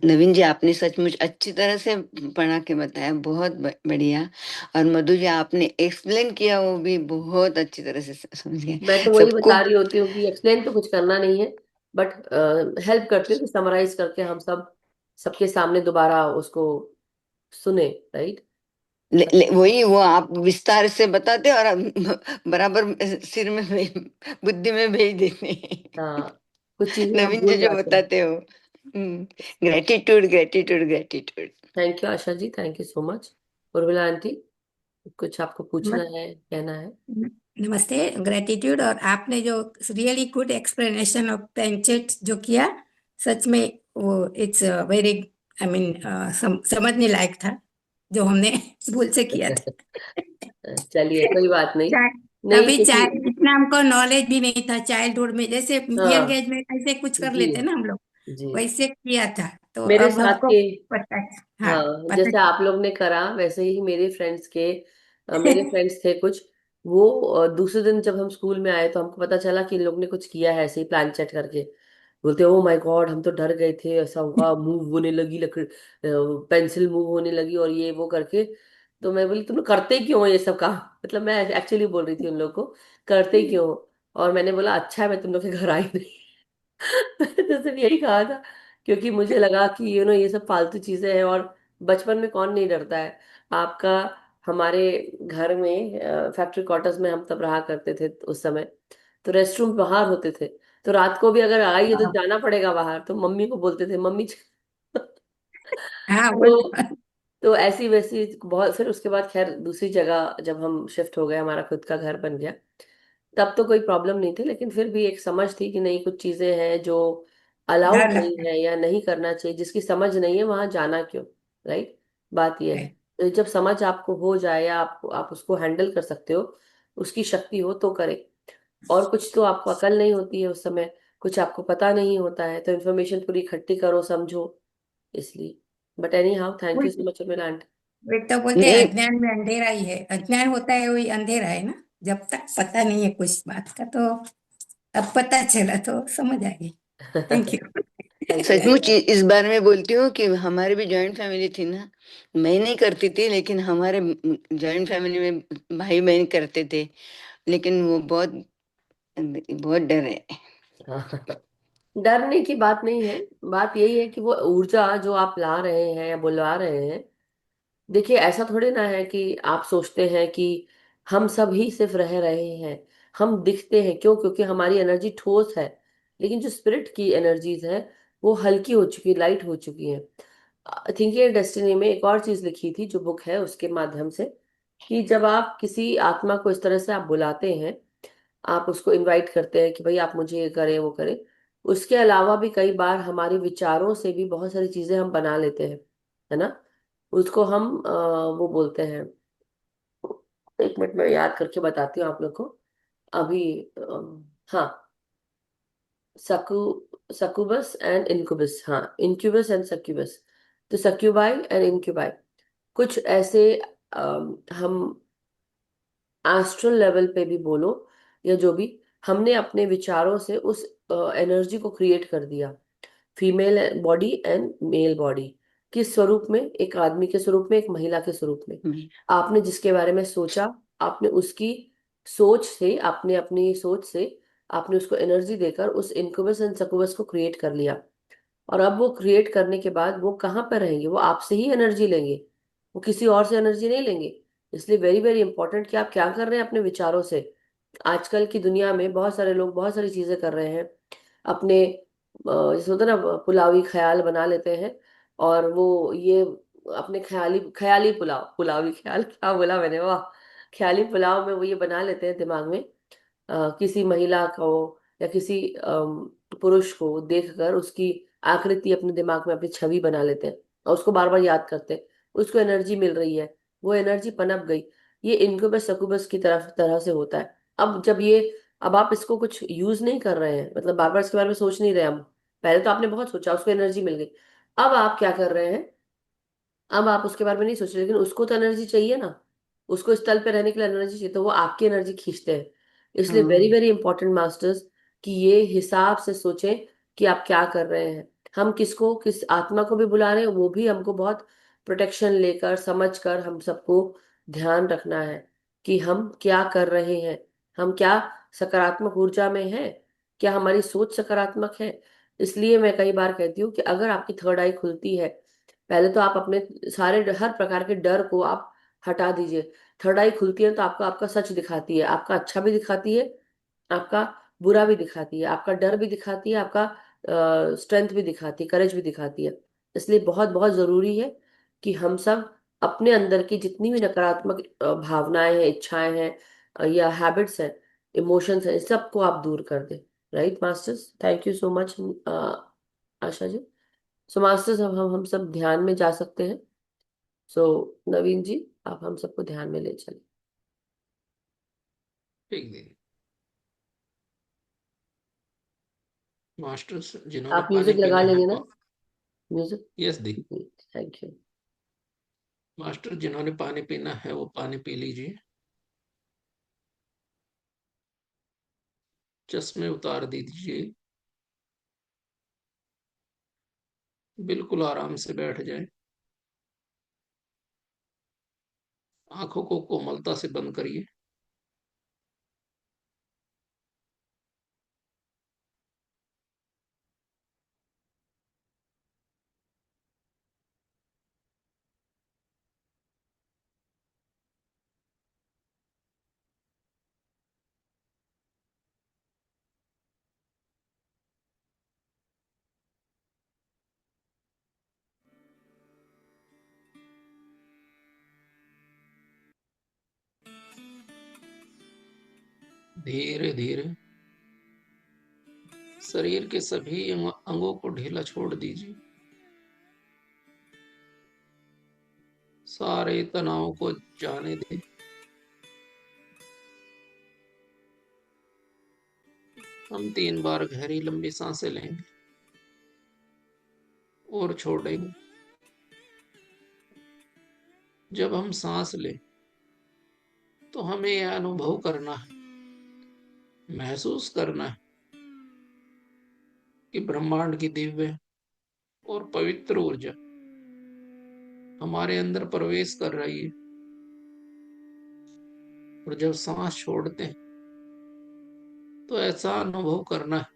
नवीन जी, आपने सचमुच अच्छी तरह से पढ़ा के बताया, बहुत बढ़िया। और मधु जी, आपने एक्सप्लेन किया, वो भी बहुत अच्छी तरह से समझ गए मैं तो वही सबको। बता रही होती हूँ कि एक्सप्लेन तो कुछ करना नहीं है, बट हेल्प करती हूँ कि समराइज करके हम सब सबके सामने दोबारा उसको सुने, राइट। वही वो आप विस्तार से बताते और बराबर सिर में बुद्धि में भेज देते हाँ, हैं। कुछ चीजें हम नवीन जी भूल जो जाते हैं। बताते हो। Gratitude, gratitude, gratitude. Thank you Asha ji, thank you so much. Urmila aunty, कुछ आपको पूछना है, कहना है? नमस्ते। ग्रेटिट्यूड। और आपने जो रियली गुड एक्सप्लेनेशन ऑफ पेंचेट जो किया, सच में वो इट्स वेरी, आई मीन, समझने लायक था, जो हमने भूल से किया था। चलिए, कोई बात नहीं। चाहे नहीं, अभी क्योंकि चाहे इतना हमको नॉलेज भी नहीं था चाइल्डहुड में, जैसे यंग हाँ एज में ऐसे कुछ कर जी, लेते ना हम लोग, जी, वैसे किया था। तो मेरे अब साथ हमको के, पता है। हाँ, हाँ पता जैसे आप लोग ने करा वैसे ही मेरे फ्रेंड्स के, मेरे है। फ्रेंड्स थे कुछ, वो दूसरे दिन जब हम स्कूल में आए तो हमको पता चला कि इन लोग ने कुछ किया है ऐसे ही प्लान चेट करके। बोलते ओ माय गॉड, हम तो डर गए थे, ऐसा हुआ, मूव होने लगी लकड़, पेंसिल मूव होने लगी और ये वो करके। तो मैं बोली तुम लोग करते क्यों हो ये सब काम, मतलब मैं एक्चुअली बोल रही थी उन लोग को, करते क्यों हो? और मैंने बोला अच्छा है मैं तुम लोग के घर आई नहीं। मैंने तो सिर्फ यही कहा था, क्योंकि मुझे लगा कि ये सब फालतू चीजें हैं, और बचपन में कौन नहीं डरता है आपका। हमारे घर में फैक्ट्री क्वार्टर्स में हम तब रहा करते थे उस समय, तो रेस्ट रूम बाहर होते थे। तो रात को भी अगर आई है तो हाँ, जाना पड़ेगा बाहर, तो मम्मी को बोलते थे मम्मी हाँ, वो तो तो ऐसी वैसी बहुत, फिर उसके बाद खैर दूसरी जगह जब हम शिफ्ट हो गए, हमारा खुद का घर बन गया, तब तो कोई प्रॉब्लम नहीं थी, लेकिन फिर भी एक समझ थी कि नहीं, कुछ चीजें हैं जो अलाउड डर नहीं लगता है या नहीं करना चाहिए, जिसकी समझ नहीं है वहां जाना क्यों, राइट। बात यह है। है। तो जब समझ आपको हो जाए या आप उसको हैंडल कर सकते हो, उसकी शक्ति हो तो करे। और कुछ तो आपको अकल नहीं होती है उस समय, कुछ आपको पता नहीं होता है, तो इन्फॉर्मेशन पूरी इकट्ठी करो, समझो, इसलिए। But any how, thank you so much मेरा आंटी। वे तो बोलते हैं नहीं, अज्ञान में अंधेरा ही है, अज्ञान होता है वही अंधेरा है ना, जब तक पता नहीं है कुछ बात का। तो अब पता चला तो समझ आ गई। Thank you. Thank you. सचमुच इस बारे में बोलती हूँ कि हमारी भी जॉइंट फैमिली थी ना। मैं नहीं करती थी, लेकिन हमारे जॉइंट फैमिली में भाई बहन करते थे। लेकिन वो बहुत बहुत डर है। डरने की बात नहीं है, बात यही है कि वो ऊर्जा जो आप ला रहे हैं या बुलवा रहे हैं, देखिए, ऐसा थोड़ी ना है कि आप सोचते हैं कि हम सब ही सिर्फ रह रहे हैं। हम दिखते हैं क्यों? क्योंकि हमारी एनर्जी ठोस है, लेकिन जो स्पिरिट की एनर्जीज है वो हल्की हो चुकी, लाइट हो चुकी है। थिंकिंग एंड डेस्टिनी में एक और चीज लिखी थी, जो बुक है उसके माध्यम से, कि जब आप किसी आत्मा को इस तरह से आप बुलाते हैं, आप उसको इनवाइट करते हैं कि भाई आप मुझे ये करें वो करें, उसके अलावा भी कई बार हमारे विचारों से भी बहुत सारी चीजें हम बना लेते हैं, है ना। उसको हम वो बोलते हैं, एक मिनट में याद करके बताती हूँ आप लोग को अभी। हाँ, सकु सकुबस एंड इनकुबस, हाँ, इंक्यूबस एंड सक्यूबस। तो सक्यूबाई एंड इंक्यूबाई, कुछ ऐसे हम एस्ट्रल लेवल पे भी बोलो या जो भी, हमने अपने विचारों से उस एनर्जी को क्रिएट कर दिया, female body and male body, किस स्वरूप में? एक आदमी के स्वरूप में, एक महिला के स्वरूप में। आपने जिसके बारे में सोचा, आपने उसकी सोच से, आपने अपनी सोच से आपने उसको एनर्जी देकर उस इनक्यूबस एंड सक्यूबस को क्रिएट कर लिया। और अब वो क्रिएट करने के बाद वो कहाँ पर रहेंगे? वो आपसे ही एनर्जी लेंगे, वो किसी और से एनर्जी नहीं लेंगे। इसलिए वेरी वेरी इंपॉर्टेंट कि आप क्या कर रहे हैं अपने विचारों से। आजकल की दुनिया में बहुत सारे लोग बहुत सारी चीजें कर रहे हैं अपने, जैसे होता है ना, पुलावी ख्याल बना लेते हैं, और वो ये अपने ख्याली ख्याली पुलाव, पुलावी ख्याल क्या बोला मैंने, वाह, ख्याली पुलाव में वो ये बना लेते हैं दिमाग में, किसी महिला को या किसी पुरुष को देखकर उसकी आकृति अपने दिमाग में अपनी छवि बना लेते हैं और उसको बार बार याद करते हैं। उसको एनर्जी मिल रही है, वो एनर्जी पनप गई। ये इनक्यूबस सक्यूबस की तरफ तरह से होता है। अब आप इसको कुछ यूज नहीं कर रहे हैं, मतलब बार बार इसके बारे में सोच नहीं रहे हम। पहले तो आपने बहुत सोचा, उसको एनर्जी मिल गई। अब आप क्या कर रहे हैं? अब आप उसके बारे में नहीं सोच रहे, लेकिन उसको तो एनर्जी चाहिए ना, उसको इस तल पे रहने के लिए एनर्जी चाहिए, तो वो आपकी एनर्जी खींचते हैं। इसलिए वेरी वेरी इंपॉर्टेंट मास्टर्स, कि ये हिसाब से सोचें कि आप क्या कर रहे हैं। हम किसको, किस आत्मा को भी बुला रहे हैं, वो भी हमको बहुत प्रोटेक्शन लेकर समझ कर हम सबको ध्यान रखना है कि हम क्या कर रहे हैं। हम क्या सकारात्मक ऊर्जा में हैं? क्या हमारी सोच सकारात्मक है? इसलिए मैं कई बार कहती हूँ कि अगर आपकी थर्ड आई खुलती है, पहले तो आप अपने सारे हर प्रकार के डर को आप हटा दीजिए। थर्ड आई खुलती है तो आपको आपका सच दिखाती है, आपका अच्छा भी दिखाती है, आपका बुरा भी दिखाती है, आपका डर भी दिखाती है, आपका स्ट्रेंथ भी दिखाती है, करेज भी दिखाती है। इसलिए बहुत बहुत जरूरी है कि हम सब अपने अंदर की जितनी भी नकारात्मक भावनाएं हैं, इच्छाएं हैं, या हैबिट्स हैं, इमोशंस हैं, इस सबको आप दूर कर दें। Right masters, thank you so much Asha ji. So masters, हम सब ध्यान में जा सकते हैं। सो नवीन जी, आप हम सबको ध्यान में ले चले। ठीक दीदी। मास्टर्स जिन्होंने आप पानी म्यूजिक लगा पीना है लेंगे ना? Music. Yes the. Thank you. Master जिन्होंने पानी पीना है वो पानी पी लीजिए। चश्मे उतार दीजिए। बिल्कुल आराम से बैठ जाए। आंखों को कोमलता से बंद करिए। धीरे धीरे शरीर के सभी अंगों को ढीला छोड़ दीजिए। सारे तनाव को जाने दें। हम 3 बार गहरी लंबी सांसें लेंगे और छोड़ेंगे। जब हम सांस लें तो हमें यह अनुभव करना है, महसूस करना है कि ब्रह्मांड की दिव्य और पवित्र ऊर्जा हमारे अंदर प्रवेश कर रही है। और जब सांस छोड़ते हैं तो ऐसा अनुभव करना है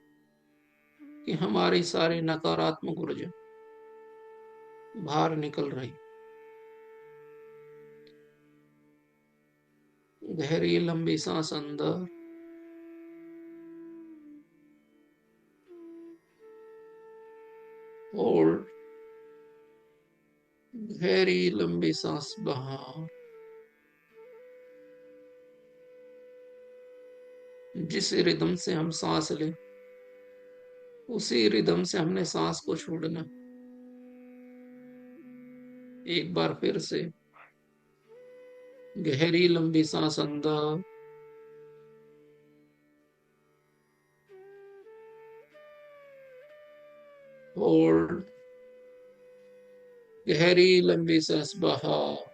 कि हमारी सारी नकारात्मक ऊर्जा बाहर निकल रही। गहरी लंबी सांस अंदर, होल्ड, गहरी लंबी सांस बाहर। जिस रिदम से हम सांस लें उसी रिदम से हमने सांस को छोड़ना। एक बार फिर से गहरी लंबी सांस अंदर, होल्ड, गहरी लंबी सांस बाहर।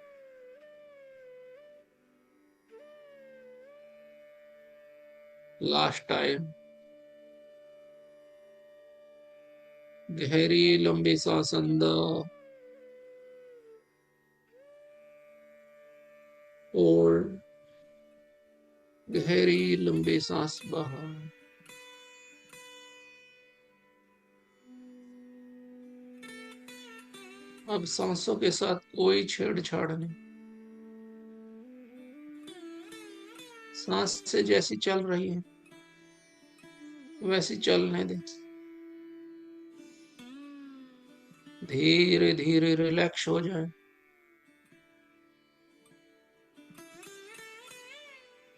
लास्ट टाइम, गहरी लंबी सांस अंदर, होल्ड, गहरी लंबी सांस बाहर। अब सांसों के साथ कोई छेड़छाड़ नहीं। सांस से जैसी चल रही है वैसी चलने दे। धीरे धीरे रिलैक्स हो जाए।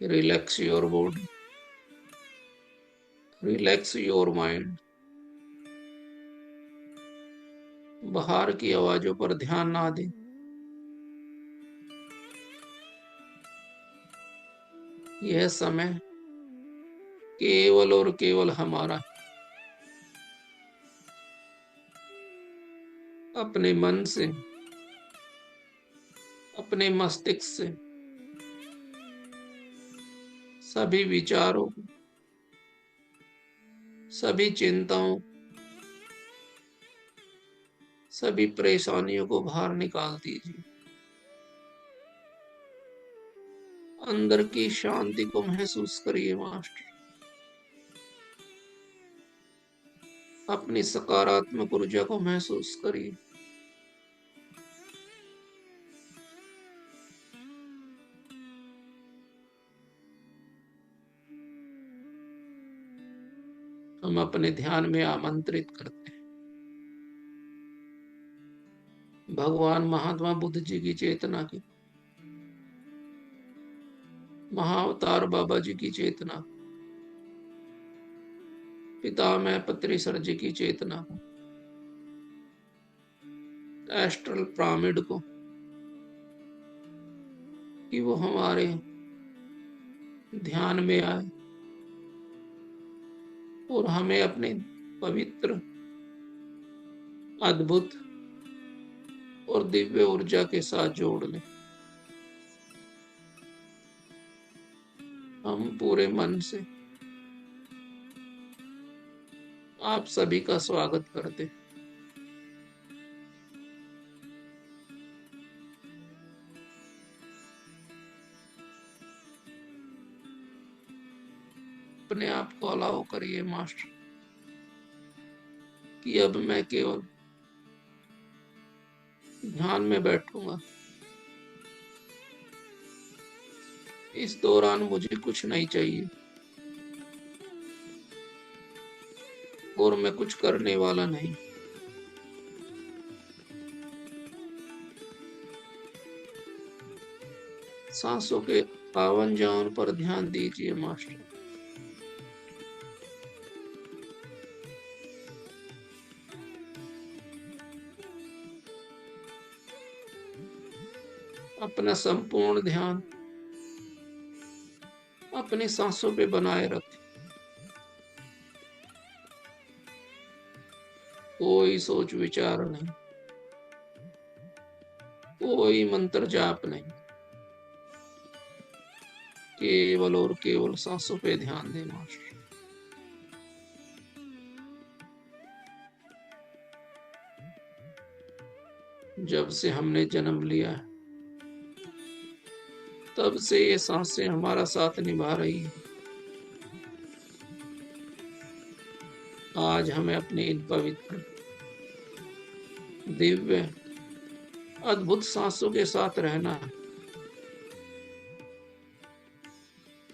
Relax your body, relax your mind. बाहर की आवाजों पर ध्यान ना दें। यह समय केवल और केवल हमारा। अपने मन से, अपने मस्तिष्क से सभी विचारों, सभी चिंताओं, सभी परेशानियों को बाहर निकाल दीजिए। अंदर की शांति को महसूस करिए मास्टर। अपनी सकारात्मक ऊर्जा को महसूस करिए। हम अपने ध्यान में आमंत्रित करते हैं भगवान महात्मा बुद्ध जी की चेतना की, महाअवतार बाबा जी की चेतना, पितामह पत्रीसर जी की चेतना को, एस्ट्रल पिरामिड को, कि वो हमारे ध्यान में आए और हमें अपने पवित्र, अद्भुत और दिव्य ऊर्जा के साथ जोड़ ले। हम पूरे मन से आप सभी का स्वागत करते हैं। अपने आप को अलाउ करिए मास्टर कि अब मैं केवल ध्यान में बैठूंगा। इस दौरान मुझे कुछ नहीं चाहिए और मैं कुछ करने वाला नहीं। सांसों के आवन जावन पर ध्यान दीजिए मास्टर। अपना संपूर्ण ध्यान अपनी सांसों पे बनाए रखें। कोई सोच विचार नहीं, कोई मंत्र जाप नहीं, केवल और केवल सांसों पे ध्यान दें मास्टर। जब से हमने जन्म लिया है तब से ये सांसें हमारा साथ निभा रही है। आज हमें अपनी इन पवित्र, दिव्य, अद्भुत सांसों के साथ रहना है।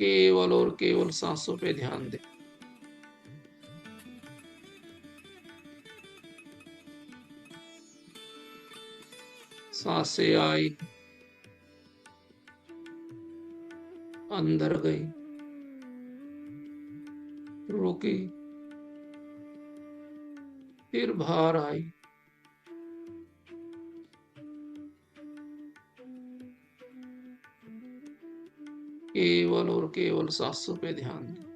केवल और केवल सांसों पे ध्यान दें। सांसें आई, अंदर गई, रुकी, फिर बाहर आई। केवल और केवल सांसों पे ध्यान दें।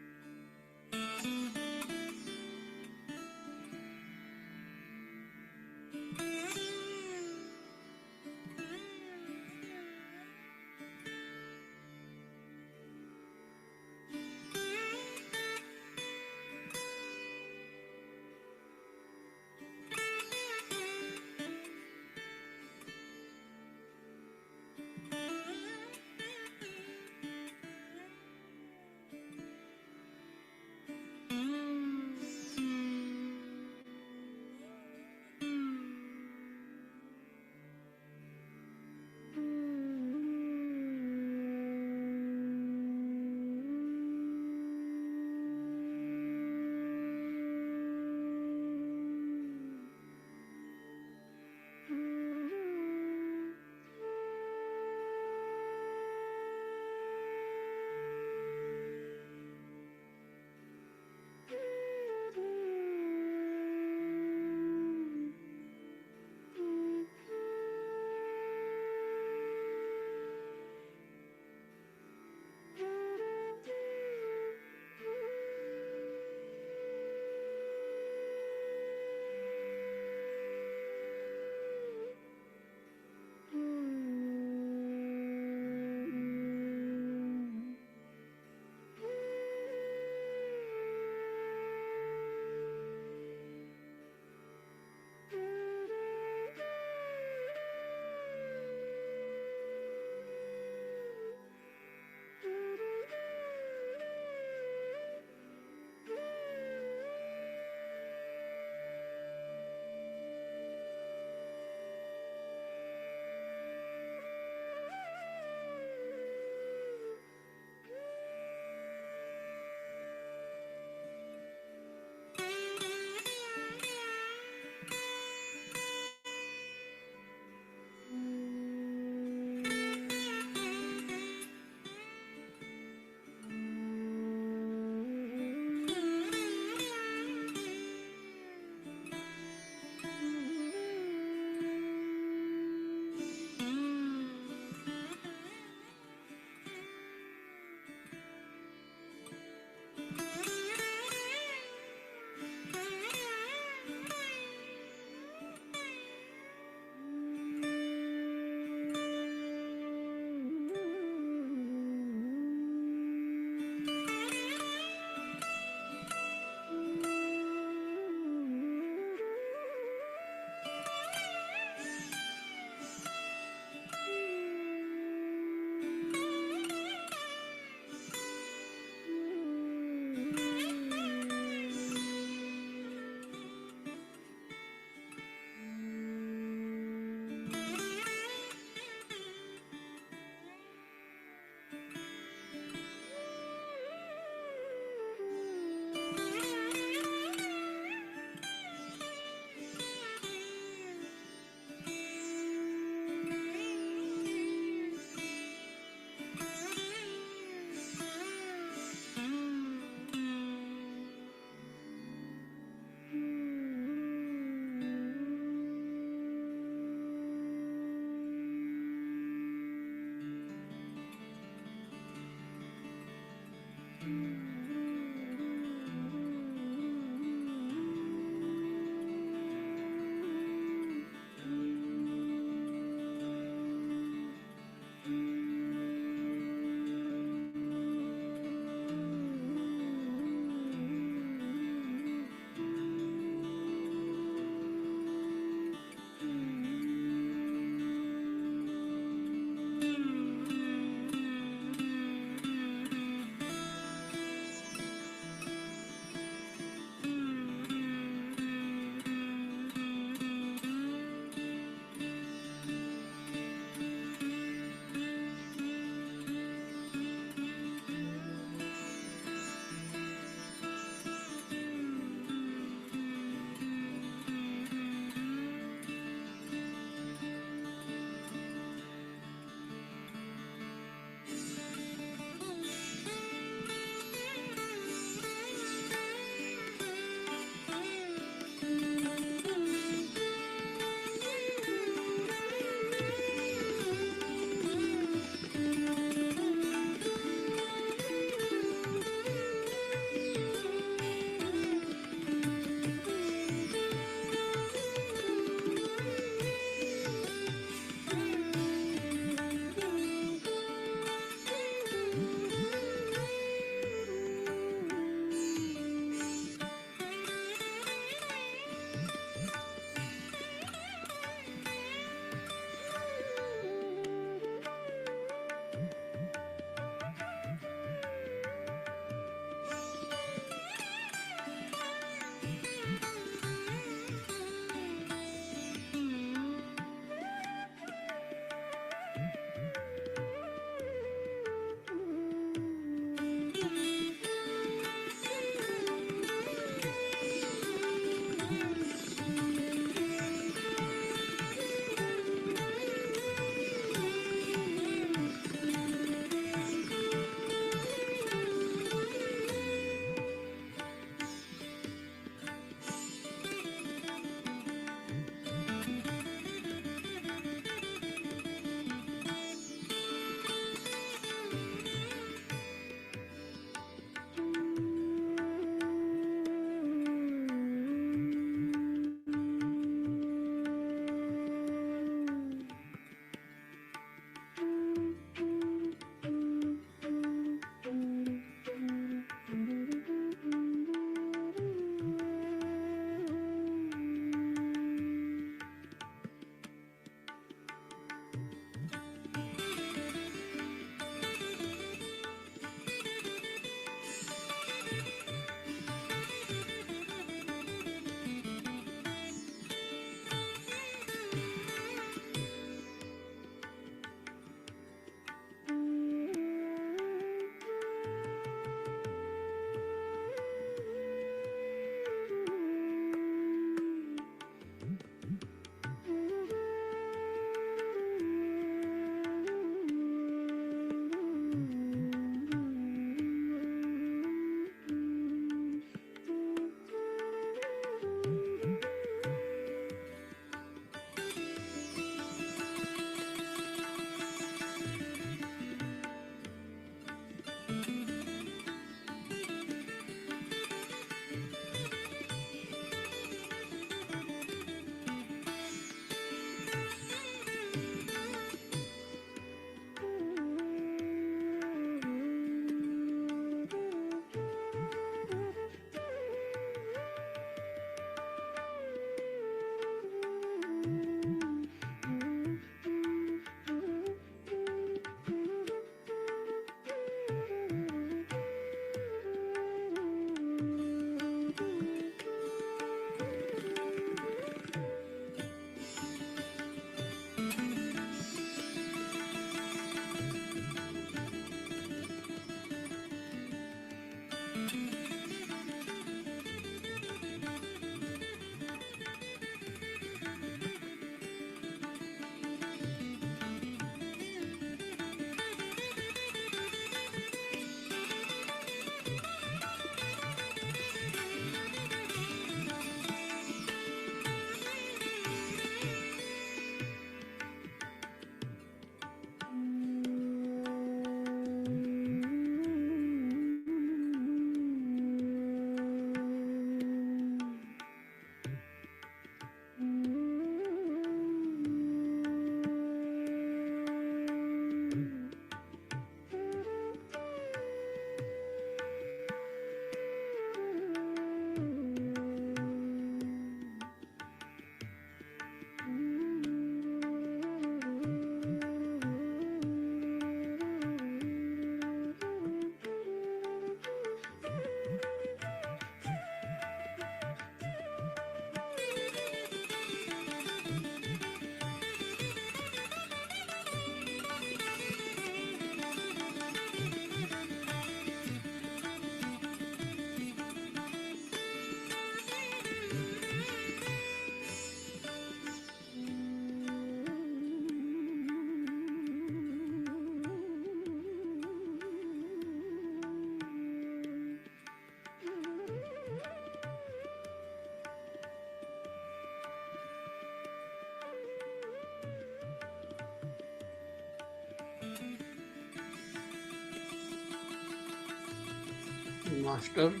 मास्टर,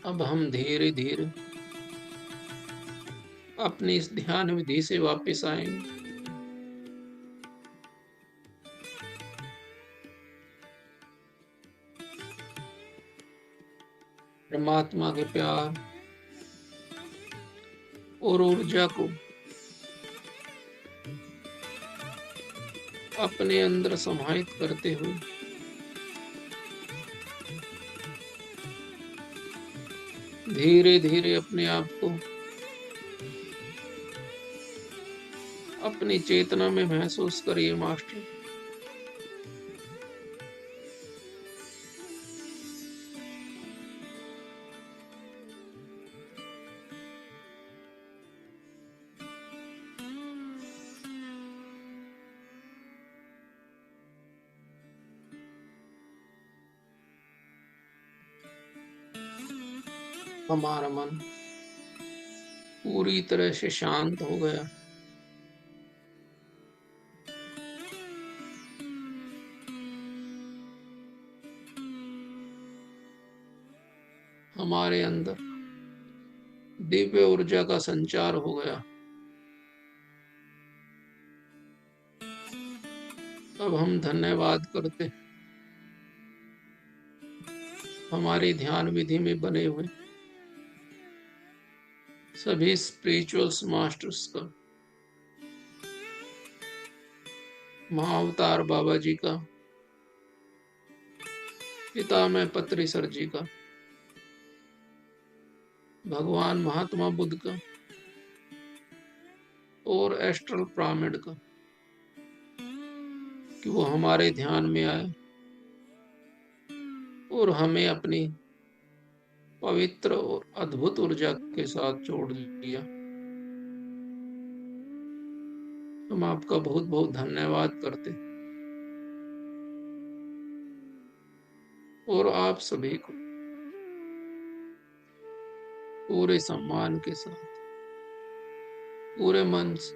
अब हम धीरे धीरे अपनी इस ध्यान विधि से वापस आएंगे। परमात्मा के प्यार और ऊर्जा को अपने अंदर समाहित करते हुए धीरे धीरे अपने आप को अपनी चेतना में महसूस करिए मास्टर। हमारा मन पूरी तरह से शांत हो गया। हमारे अंदर दिव्य ऊर्जा का संचार हो गया। अब हम धन्यवाद करते हैं हमारी ध्यान विधि में बने हुए सभी स्पिरिचुअल्स मास्टर्स का, महाअवतार बाबा जी का, पितामह पत्री सर जी का, भगवान महात्मा बुद्ध का और एस्ट्रल पिरामिड का, कि वो हमारे ध्यान में आए और हमें अपनी पवित्र और अद्भुत ऊर्जा के साथ जोड़ लिया। हम आपका बहुत बहुत धन्यवाद करते और आप सभी को पूरे सम्मान के साथ, पूरे मन से,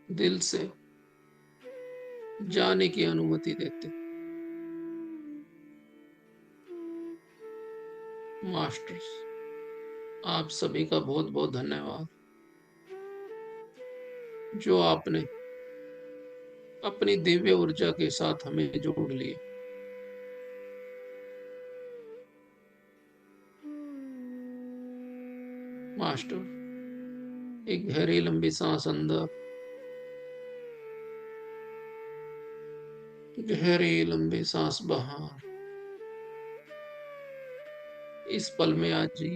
दिल से जाने की अनुमति देते। मास्टर्स, आप सभी का बहुत बहुत धन्यवाद जो आपने अपनी दिव्य ऊर्जा के साथ हमें जोड़ लिए। मास्टर, एक गहरी लंबी सांस अंदर, गहरी लंबी सांस बाहर। इस पल में आज जी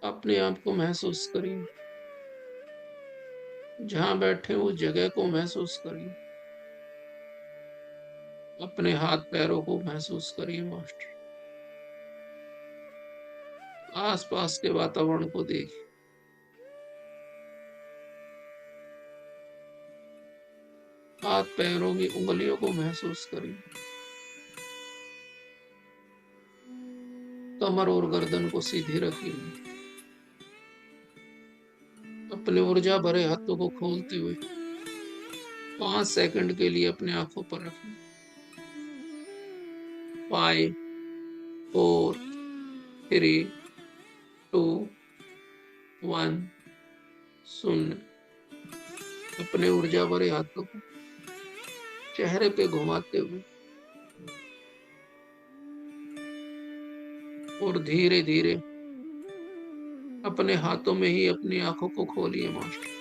अपने आप को महसूस करिए। जहां बैठे उस जगह को महसूस करिए। अपने हाथ पैरों को महसूस करिए मास्टर। आसपास के वातावरण को देखिए। हाथ पैरों की उंगलियों को महसूस करिए। कमर और गर्दन को सीधी रखिए। अपने ऊर्जा भरे हाथों को खोलते हुए 5 सेकंड के लिए अपने आंखों पर रखें। 5, 4, 3, 2, 1, 0। अपने ऊर्जा भरे हाथों को चेहरे पे घुमाते हुए और धीरे धीरे अपने हाथों में ही अपनी आंखों को खोलिए मास्टर।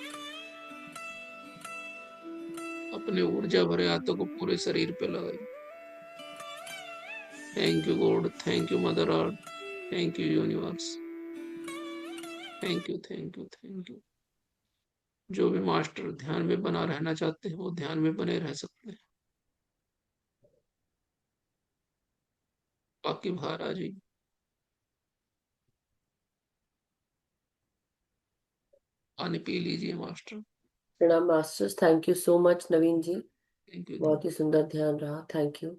अपने ऊर्जा भरे हाथों को पूरे शरीर पे लगाइए। Thank you God, thank you mother earth, thank you universe, thank you, thank you, thank you. जो भी मास्टर ध्यान में बना रहना चाहते हैं वो ध्यान में बने रह सकते हैं। बाकी बाहर आ जाइए। पानी पी लीजिए मास्टर। प्रणाम masters, thank you so much Naveen ji. Thank you. बहुत ही सुंदर ध्यान रहा, थैंक यू।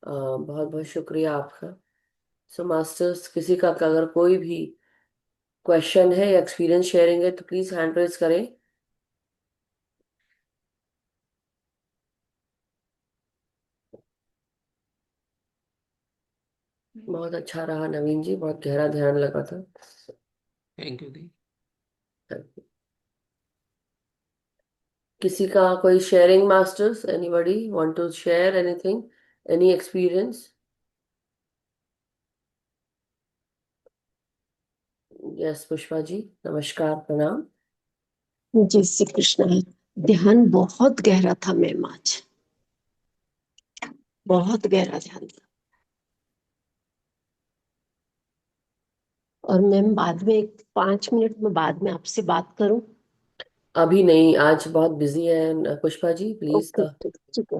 बहुत बहुत शुक्रिया आपका। सो मास्टर्स, किसी का अगर कोई भी क्वेश्चन है या एक्सपीरियंस शेयरिंग है तो प्लीज हैंड रेज करें। बहुत अच्छा रहा नवीन जी, बहुत गहरा ध्यान लगा था। थैंक यू दी। किसी का कोई sharing masters, anybody want to share anything, any experience? Yes Pushpa ji, नमस्कार, प्रणाम। जय श्री कृष्ण। ध्यान बहुत गहरा था मैम, आज बहुत गहरा ध्यान था। और मैम बाद में 5 मिनट में बाद में आपसे बात करूं? अभी नहीं, आज बहुत बिजी है पुष्पा जी, प्लीज। ओके ठीक, ठीक है।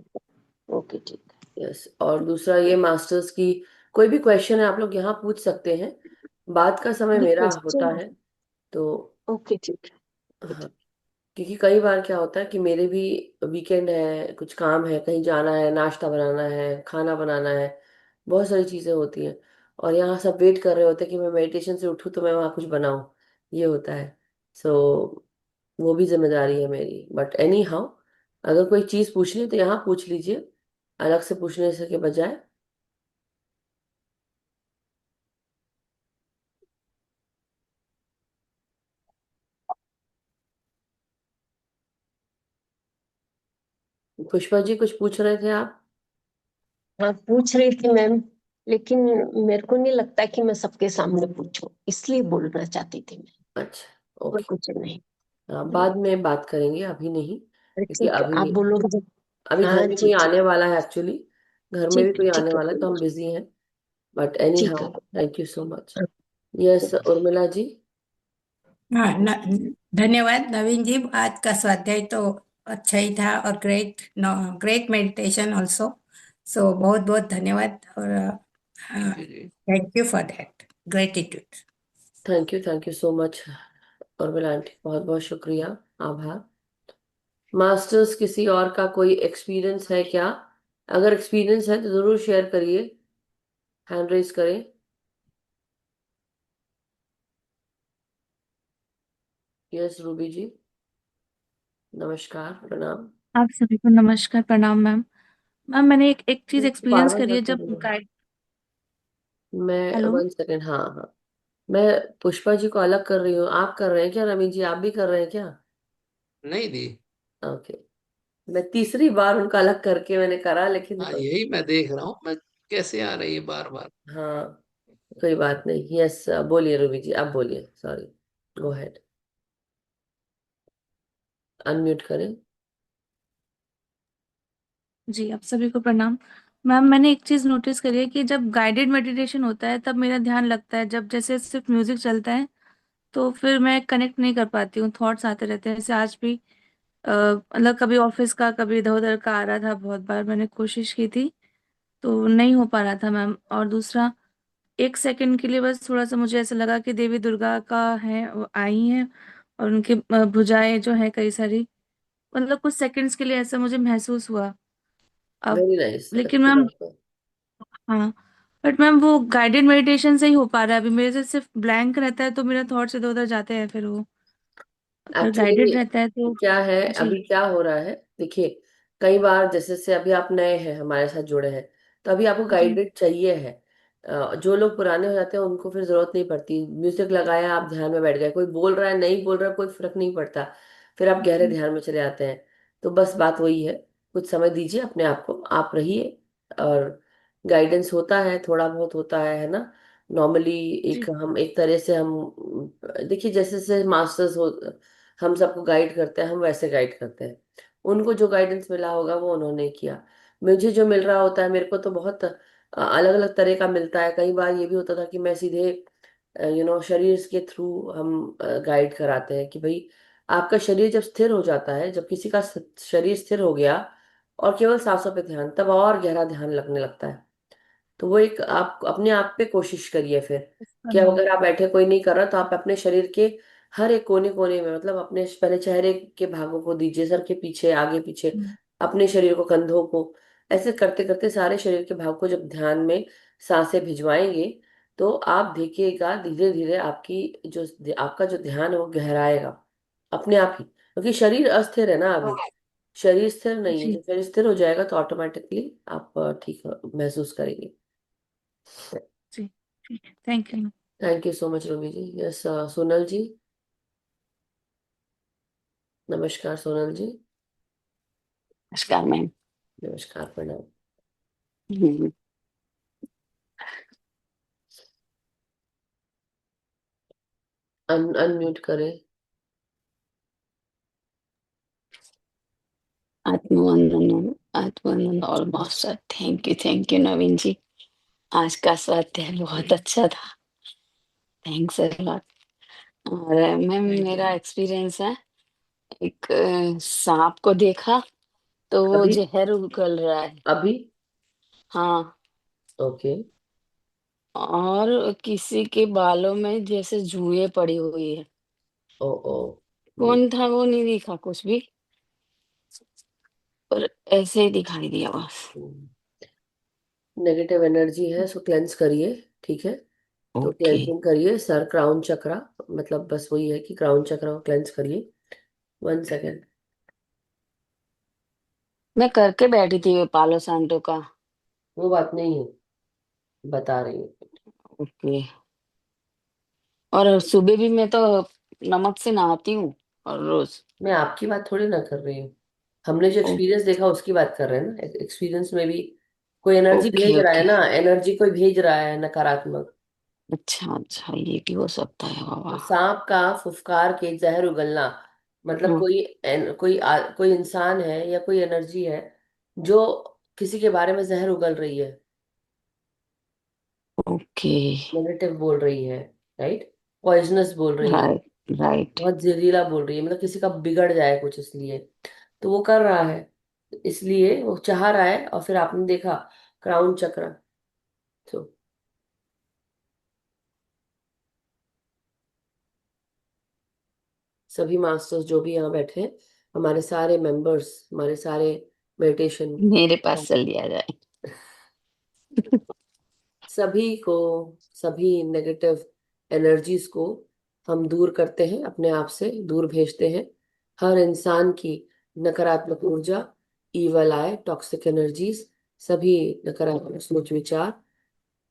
ओके ठीक यस, और दूसरा ये मास्टर्स की कोई भी क्वेश्चन है आप लोग यहाँ पूछ सकते हैं। बात का समय है। मेरा होता क्वेश्चन। है तो। ओके ठीक है। ओके, हाँ, ठीक। क्योंकि कई बार क्या होता है कि मेरे भी वीकेंड है, कुछ काम है, कहीं जाना है, नाश्ता बनाना है, खाना बनाना है, बहुत सारी चीजें होती हैं। और यहाँ सब वेट कर रहे होते हैं कि मैं मेडिटेशन से उठूँ तो मैं वहाँ कुछ बनाऊँ, ये होता है। सो वो भी जिम्मेदारी है मेरी, बट एनी हाउ, अगर कोई चीज़ पूछनी है तो यहाँ पूछ लीजिए, अलग से पूछने से के बजाय। पुष्पा जी कुछ पूछ रहे थे आप? हाँ पूछ रही थी मैम, लेकिन मेरे को नहीं लगता कि मैं सबके सामने पूछूं, इसलिए बोलना चाहती थी मैं। अच्छा, और ओके। कुछ नहीं। हाँ, बाद में बात करेंगे, अभी नहीं, अरे क्योंकि ठीक है, आप अभी बोलोगे जब। अभी घर हाँ में जी कोई ठीक आने है। वाला है एक्चुअली। घर में भी ठीक कोई आने ठीक है, वाला है कोई तो हम बात बिजी हैं। बट एनी ठीक हाउ, है। Thank you so much. हाँ, यस ठीक। उर्मिला जी। हाँ धन्यवाद नवीन जी, आज का स्वाध्याय तो अच्छा ही था और ग्रेट मेडिटेशन ऑल्सो। सो बहुत बहुत धन्यवाद और thank you ji. Thank you for that gratitude. Thank you so much Urmila aunty, बहुत बहुत शुक्रिया, आभार। मास्टर्स किसी और का कोई एक्सपीरियंस है क्या? अगर एक्सपीरियंस है तो जरूर शेयर करिए, हैंड रेज करें। यस रूबी जी, नमस्कार, प्रणाम। आप सभी को नमस्कार प्रणाम मैम। मैम मैंने एक चीज बार एक्सपीरियंस बार करी क्या है कर जब रही हूँ? गाइड। मैं हेलो। 1 सेकेंड, हाँ हाँ। मैं पुष्पा जी को अलग कर रही हूँ, आप कर रहे हैं क्या? रवि जी आप भी कर रहे हैं क्या? नहीं दी। ओके। मैं तीसरी बार उनका अलग करके मैंने करा, लेकिन हाँ यही मैं देख रहा हूँ, मैं कैसे आ रही है बार बार। हाँ, कोई बात नहीं। यस, बोलिए रूबी जी, आप बोलिए, सॉरी, गो हेड, अनम्यूट करें। जी आप सभी को प्रणाम। मैम मैंने एक चीज नोटिस करी है कि जब गाइडेड मेडिटेशन होता है तब मेरा ध्यान लगता है, जब जैसे सिर्फ म्यूजिक चलता है तो फिर मैं कनेक्ट नहीं कर पाती हूँ, थॉट्स आते रहते हैं। जैसे आज भी मतलब कभी ऑफिस का कभी इधर उधर का आ रहा था, बहुत बार मैंने कोशिश की थी तो नहीं हो पा रहा था मैम। और दूसरा, एक सेकंड के लिए बस थोड़ा सा मुझे ऐसा लगा कि देवी दुर्गा का है, वो आई हैं और उनकी भुजाएं जो है कई सारी, मतलब कुछ सेकंड्स के लिए ऐसा मुझे महसूस हुआ। अब वेरी नाइस, लेकिन अच्छी मैम, बात है। हाँ, बट मैम वो गाइडेड मेडिटेशन से ही हो पा रहा है। अभी मेरे से सिर्फ ब्लैंक रहता है तो मेरा थॉट्स इधर उधर जाते हैं, फिर वो अगर गाइडेड एक्चुअली रहता है तो। क्या है, जी। अभी क्या हो रहा है, देखिए, कई बार जैसे से अभी आप नए हैं हमारे साथ जुड़े हैं, तो अभी आपको जी। गाइडेड चाहिए है। जो लोग पुराने हो जाते हैं उनको फिर जरूरत नहीं पड़ती, म्यूजिक लगाया आप ध्यान में बैठ गए, कोई बोल रहा है नहीं बोल रहा है कोई फर्क नहीं पड़ता, फिर आप गहरे जी। ध्यान में चले आते हैं। तो बस बात वही है, कुछ समय दीजिए अपने आप को, आप रहिए। और गाइडेंस होता है, थोड़ा बहुत होता है ना, नॉर्मली। जी। एक हम एक तरह से हम, देखिए जैसे जैसे मास्टर्स हो, हम सबको गाइड करते हैं, हम वैसे गाइड करते हैं। उनको जो गाइडेंस मिला होगा वो उन्होंने किया। मुझे जो मिल रहा होता है, मेरे को तो बहुत अलग अलग तरह का मिलता है। कई बार ये भी होता था कि मैं सीधे शरीर के थ्रू हम गाइड कराते हैं कि भाई, आपका शरीर जब स्थिर हो जाता है, जब किसी का शरीर स्थिर हो गया और केवल सांसों पे ध्यान, तब और गहरा ध्यान लगने लगता है। तो वो एक, आप अपने आप पे कोशिश करिए फिर, इसका कि अब नाम। अगर आप बैठे कोई नहीं कर रहा तो आप अपने शरीर के हर एक कोने कोने में, मतलब अपने पहले चेहरे के भागों को दीजिए, सर के पीछे, आगे पीछे, हम्म। अपने शरीर को, कंधों को, ऐसे करते करते सारे शरीर के भाग को जब ध्यान में सांसें भिजवाएंगे, तो आप देखिएगा धीरे धीरे आपकी जो, आपका जो ध्यान है वो गहराएगा अपने आप ही, क्योंकि शरीर अस्थिर है ना अभी, शरीर स्थिर नहीं है। जी। जब शरीर स्थिर हो जाएगा तो ऑटोमेटिकली आप ठीक महसूस करेंगे। जी thank you. Thank you so much Ruby ji. Yes, Sonal ji. नमस्कार सोनल जी। नमस्कार मैम। नमस्कार, प्रणाम। हम्म, अनम्यूट करें। आत्मवंदन आत्मवंदन ऑलमोस्ट। थैंक यू नवीन जी। आज का स्वाध्याय बहुत अच्छा था। Thanks a lot. और मैम मेरा एक्सपीरियंस है, एक सांप को देखा तो वो अभी? जहर उगल रहा है। अभी? हाँ। ओके। और किसी के बालों में जैसे जुएं पड़ी हुई है। ओ ओ। कौन था वो नहीं दिखा कुछ भी, पर ऐसे ही दिखाई दिया बस। नेगेटिव एनर्जी है, सो क्लेंस करिए। ठीक है, तो ओके। क्लेंसिंग करिए सर, क्राउन चक्रा। मतलब बस वही है कि क्राउन चक्रा को क्लेंस करिए। 1 सेकेंड। मैं करके बैठी थी पालो सांतो का। वो बात नहीं है, बता रही हूँ। ओके। और सुबह भी मैं तो नमक से नहाती हूँ और रोज। मैं आपकी बात थोड़ी ना कर रही हूँ। हमने जो ओ- एक्सपीरियंस देखा उसकी बात कर रहे हैं ना। एक्सपीरियंस में भी कोई एनर्जी ओके भेज रहा है ओके। ना, एनर्जी कोई भेज रहा है नकारात्मक। अच्छा अच्छा, ये भी हो सकता है बाबा। सांप का फुफकार के जहर उगलना मतलब हाँ। कोई इंसान है या कोई एनर्जी है जो किसी के बारे में जहर उगल रही है, ओके। नेगेटिव बोल रही है, राइट, पॉइजनस बोल रही है, राइट राइट। बहुत जहरीला बोल रही है, मतलब किसी का बिगड़ जाए कुछ, इसलिए तो वो कर रहा है। इसलिए वो चाह रहा है, और फिर आपने देखा क्राउन चक्र। तो सभी मास्टर्स जो भी यहाँ बैठे हैं, हमारे सारे मेंबर्स, हमारे सारे मेडिटेशन, मेरे पास चल दिया जाए। सभी को, सभी नेगेटिव एनर्जीज को हम दूर करते हैं, अपने आप से दूर भेजते हैं। हर इंसान की नकारात्मक ऊर्जा, ईवल आय, टॉक्सिक एनर्जीज, सभी नकारात्मक सोच विचार,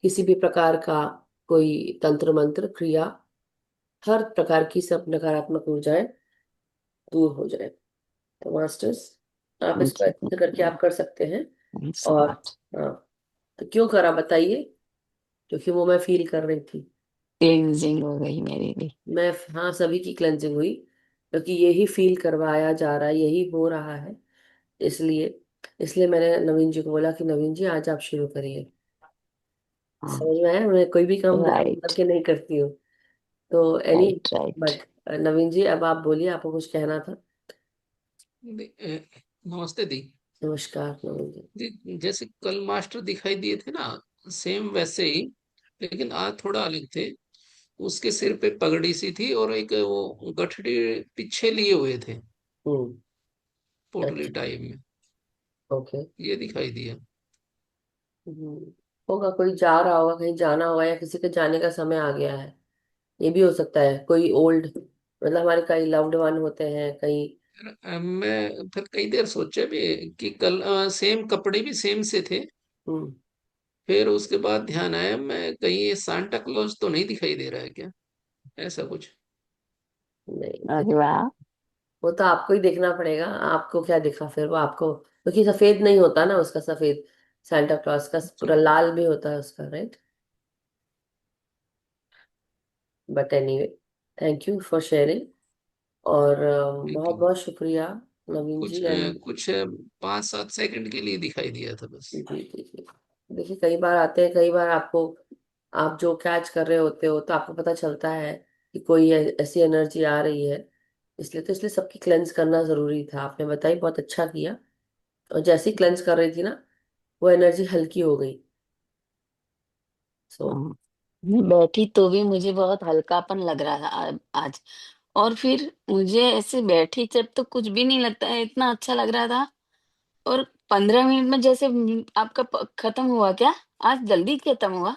किसी भी प्रकार का कोई तंत्र मंत्र क्रिया, हर प्रकार की सब नकारात्मक ऊर्जाएं दूर हो जाए। तो मास्टर्स, आप इसको ठीक अच्छे से करके है। आप कर सकते हैं। थैंक्स और लॉट। हाँ, तो क्यों करा बताइए? क्योंकि वो मैं फील कर रही थी। क्लींजिंग हो गई मेरी भी। मैं, हाँ, सभी की क्लेंजिंग हुई, क्योंकि यही फील करवाया जा रहा है, यही हो रहा है। इसलिए इसलिए मैंने नवीन जी को बोला कि नवीन जी आज आप शुरू करिए। हाँ। समझ में आया? मैं कोई भी काम बिना मतलब राइट के नहीं करती हूँ। तो एनी, राइट राइट। बट नवीन जी अब आप बोलिए, आपको कुछ कहना था। नमस्ते दी। नमस्कार नवीन जी। जैसे कल मास्टर दिखाई दिए थे ना, सेम वैसे ही, लेकिन आज थोड़ा अलग थे। उसके सिर पे पगड़ी सी थी और एक वो गठड़ी पीछे लिए हुए थे, हम्म। पोटली अच्छा। टाइप में। ओके। ये दिखाई दिया। हम्म, होगा कोई जा रहा होगा, कहीं जाना होगा, या किसी के जाने का समय आ गया है। ये भी हो सकता है, कोई ओल्ड, मतलब हमारे कई लव्ड वन होते हैं कहीं। मैं फिर कई देर सोचा भी कि कल सेम कपड़े भी सेम से थे। हम्म। फिर उसके बाद ध्यान आया, मैं कहीं ये सांता क्लॉज तो नहीं दिखाई दे रहा है क्या, ऐसा कुछ। नहीं, अरे वाह। वो तो आपको ही देखना पड़ेगा, आपको क्या दिखा फिर वो आपको, क्योंकि सफेद नहीं होता ना उसका, सफेद सैंटा क्लॉज का अच्छा, पूरा लाल भी होता है उसका, right. But anyway, thank you for sharing. और ठीक बहुत है। बहुत शुक्रिया नवीन जी। एंड कुछ 5-7 सेकंड के लिए दिखाई दिया था बस। जी जी जी, देखिए कई बार आते हैं, कई बार आपको, आप जो कैच कर रहे होते हो तो आपको पता चलता है कि कोई ऐसी एनर्जी आ रही है। इसलिए सबकी क्लेंस करना जरूरी था, आपने बताई, बहुत अच्छा किया। और जैसे ही क्लेंस कर रही थी ना, वो एनर्जी हल्की हो गई। सो हाँ, मैं बैठी तो भी मुझे बहुत हल्कापन लग रहा था आज। और फिर मुझे ऐसे बैठी जब तो कुछ भी नहीं लगता है, इतना अच्छा लग रहा था। और 15 मिनट में जैसे आपका खत्म हुआ क्या? आज जल्दी खत्म हुआ।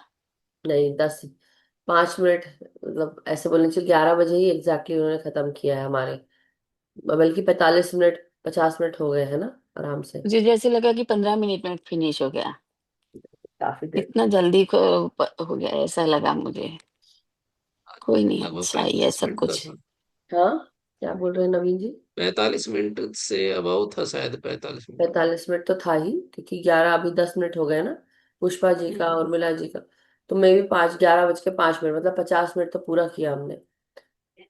नहीं, 5 मिनट, मतलब ऐसे बोलने चाहिए 11 बजे ही एग्जैक्टली उन्होंने खत्म किया है हमारे, बल्कि 45 मिनट, 50 मिनट हो गए हैं ना आराम से। मुझे जैसे लगा कि 15 मिनट में फिनिश हो गया। काफी देर। इतना जल्दी को हो गया ऐसा लगा मुझे। कोई नहीं, लगभग अच्छा ही है 45 सब मिनट का कुछ। था। हाँ, क्या बोल रहे हैं नवीन जी? 45 मिनट से अबाउ था शायद, 45 मिनट। 45 मिनट तो था ही, क्योंकि 11 अभी 10 मिनट हो गए ना पुष्पा जी का और हम्म, उर्मिला जी का। तो मैं भी 11:05 मतलब 50 मिनट तो पूरा किया हमने।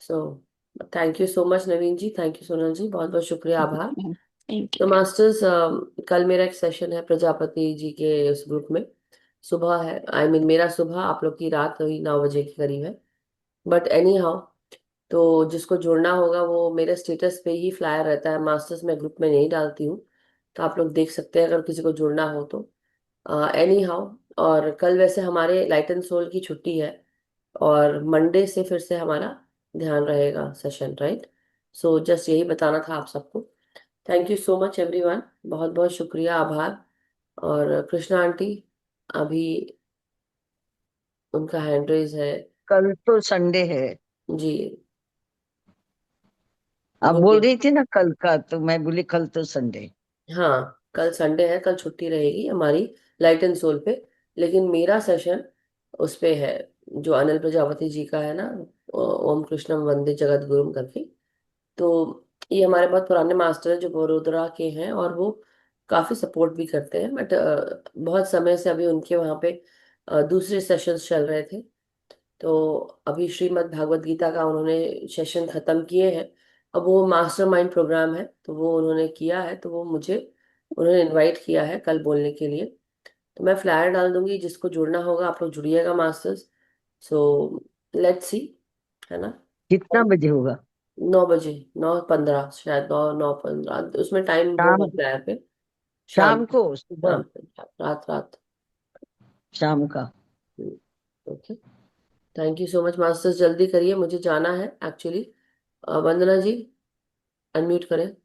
So thank you so much Naveen ji, thank you Sonal ji, बहुत बहुत शुक्रिया, आभार। थैंक तो यू। मास्टर्स, कल मेरा एक सेशन है प्रजापति जी के उस ग्रुप में। सुबह है, मेरा सुबह, आप लोग की रात हुई 9 बजे के करीब है। बट एनी हाउ, तो जिसको जुड़ना होगा वो मेरे स्टेटस पे ही फ्लायर रहता है, मास्टर्स में ग्रुप में नहीं डालती हूँ। तो आप लोग देख सकते हैं अगर किसी को जुड़ना हो तो। एनी हाउ, और कल वैसे हमारे लाइट एंड सोल की छुट्टी है, और मंडे से फिर से हमारा ध्यान रहेगा सेशन, राइट? सो जस्ट यही बताना था आप सबको। Thank you so much everyone, बहुत बहुत शुक्रिया, आभार। और कृष्णा आंटी, अभी उनका हैंड रेज है। कल तो संडे है। जी, आप बोल बोलिए। रही थी ना कल का, तो मैं बोली कल तो संडे। हाँ, कल संडे है, कल छुट्टी रहेगी हमारी लाइट एंड सोल पे। लेकिन मेरा सेशन उस पे है, जो अनिल प्रजापति जी का है ना, ओम कृष्णम वंदे जगत गुरुम करके। तो ये हमारे बहुत पुराने मास्टर हैं जो वडोदरा के हैं, और वो काफी सपोर्ट भी करते हैं। बट बहुत समय से अभी उनके वहाँ पे दूसरे सेशंस चल रहे थे। तो अभी श्रीमद् भागवत गीता का उन्होंने सेशन खत्म किए हैं। अब वो मास्टरमाइंड प्रोग्राम है, तो वो उन्होंने किया है, तो वो मुझे उन्होंने इनवाइट किया है कल बोलने के लिए। तो मैं फ्लायर डाल दूंगी, जिसको जुड़ना होगा आप लोग जुड़िएगा मास्टर्स। सो लेट्स सी, है ना? कितना बजे होगा? 9 बजे, 9:15 शायद, 9:15 उसमें टाइम होगा शाम? फ्लायर पे। शाम शाम को, को? सुबह? शाम पे, रात रात। शाम का? Okay, thank you so much masters, जल्दी करिए, मुझे जाना है एक्चुअली। वंदना जी, अनम्यूट करें।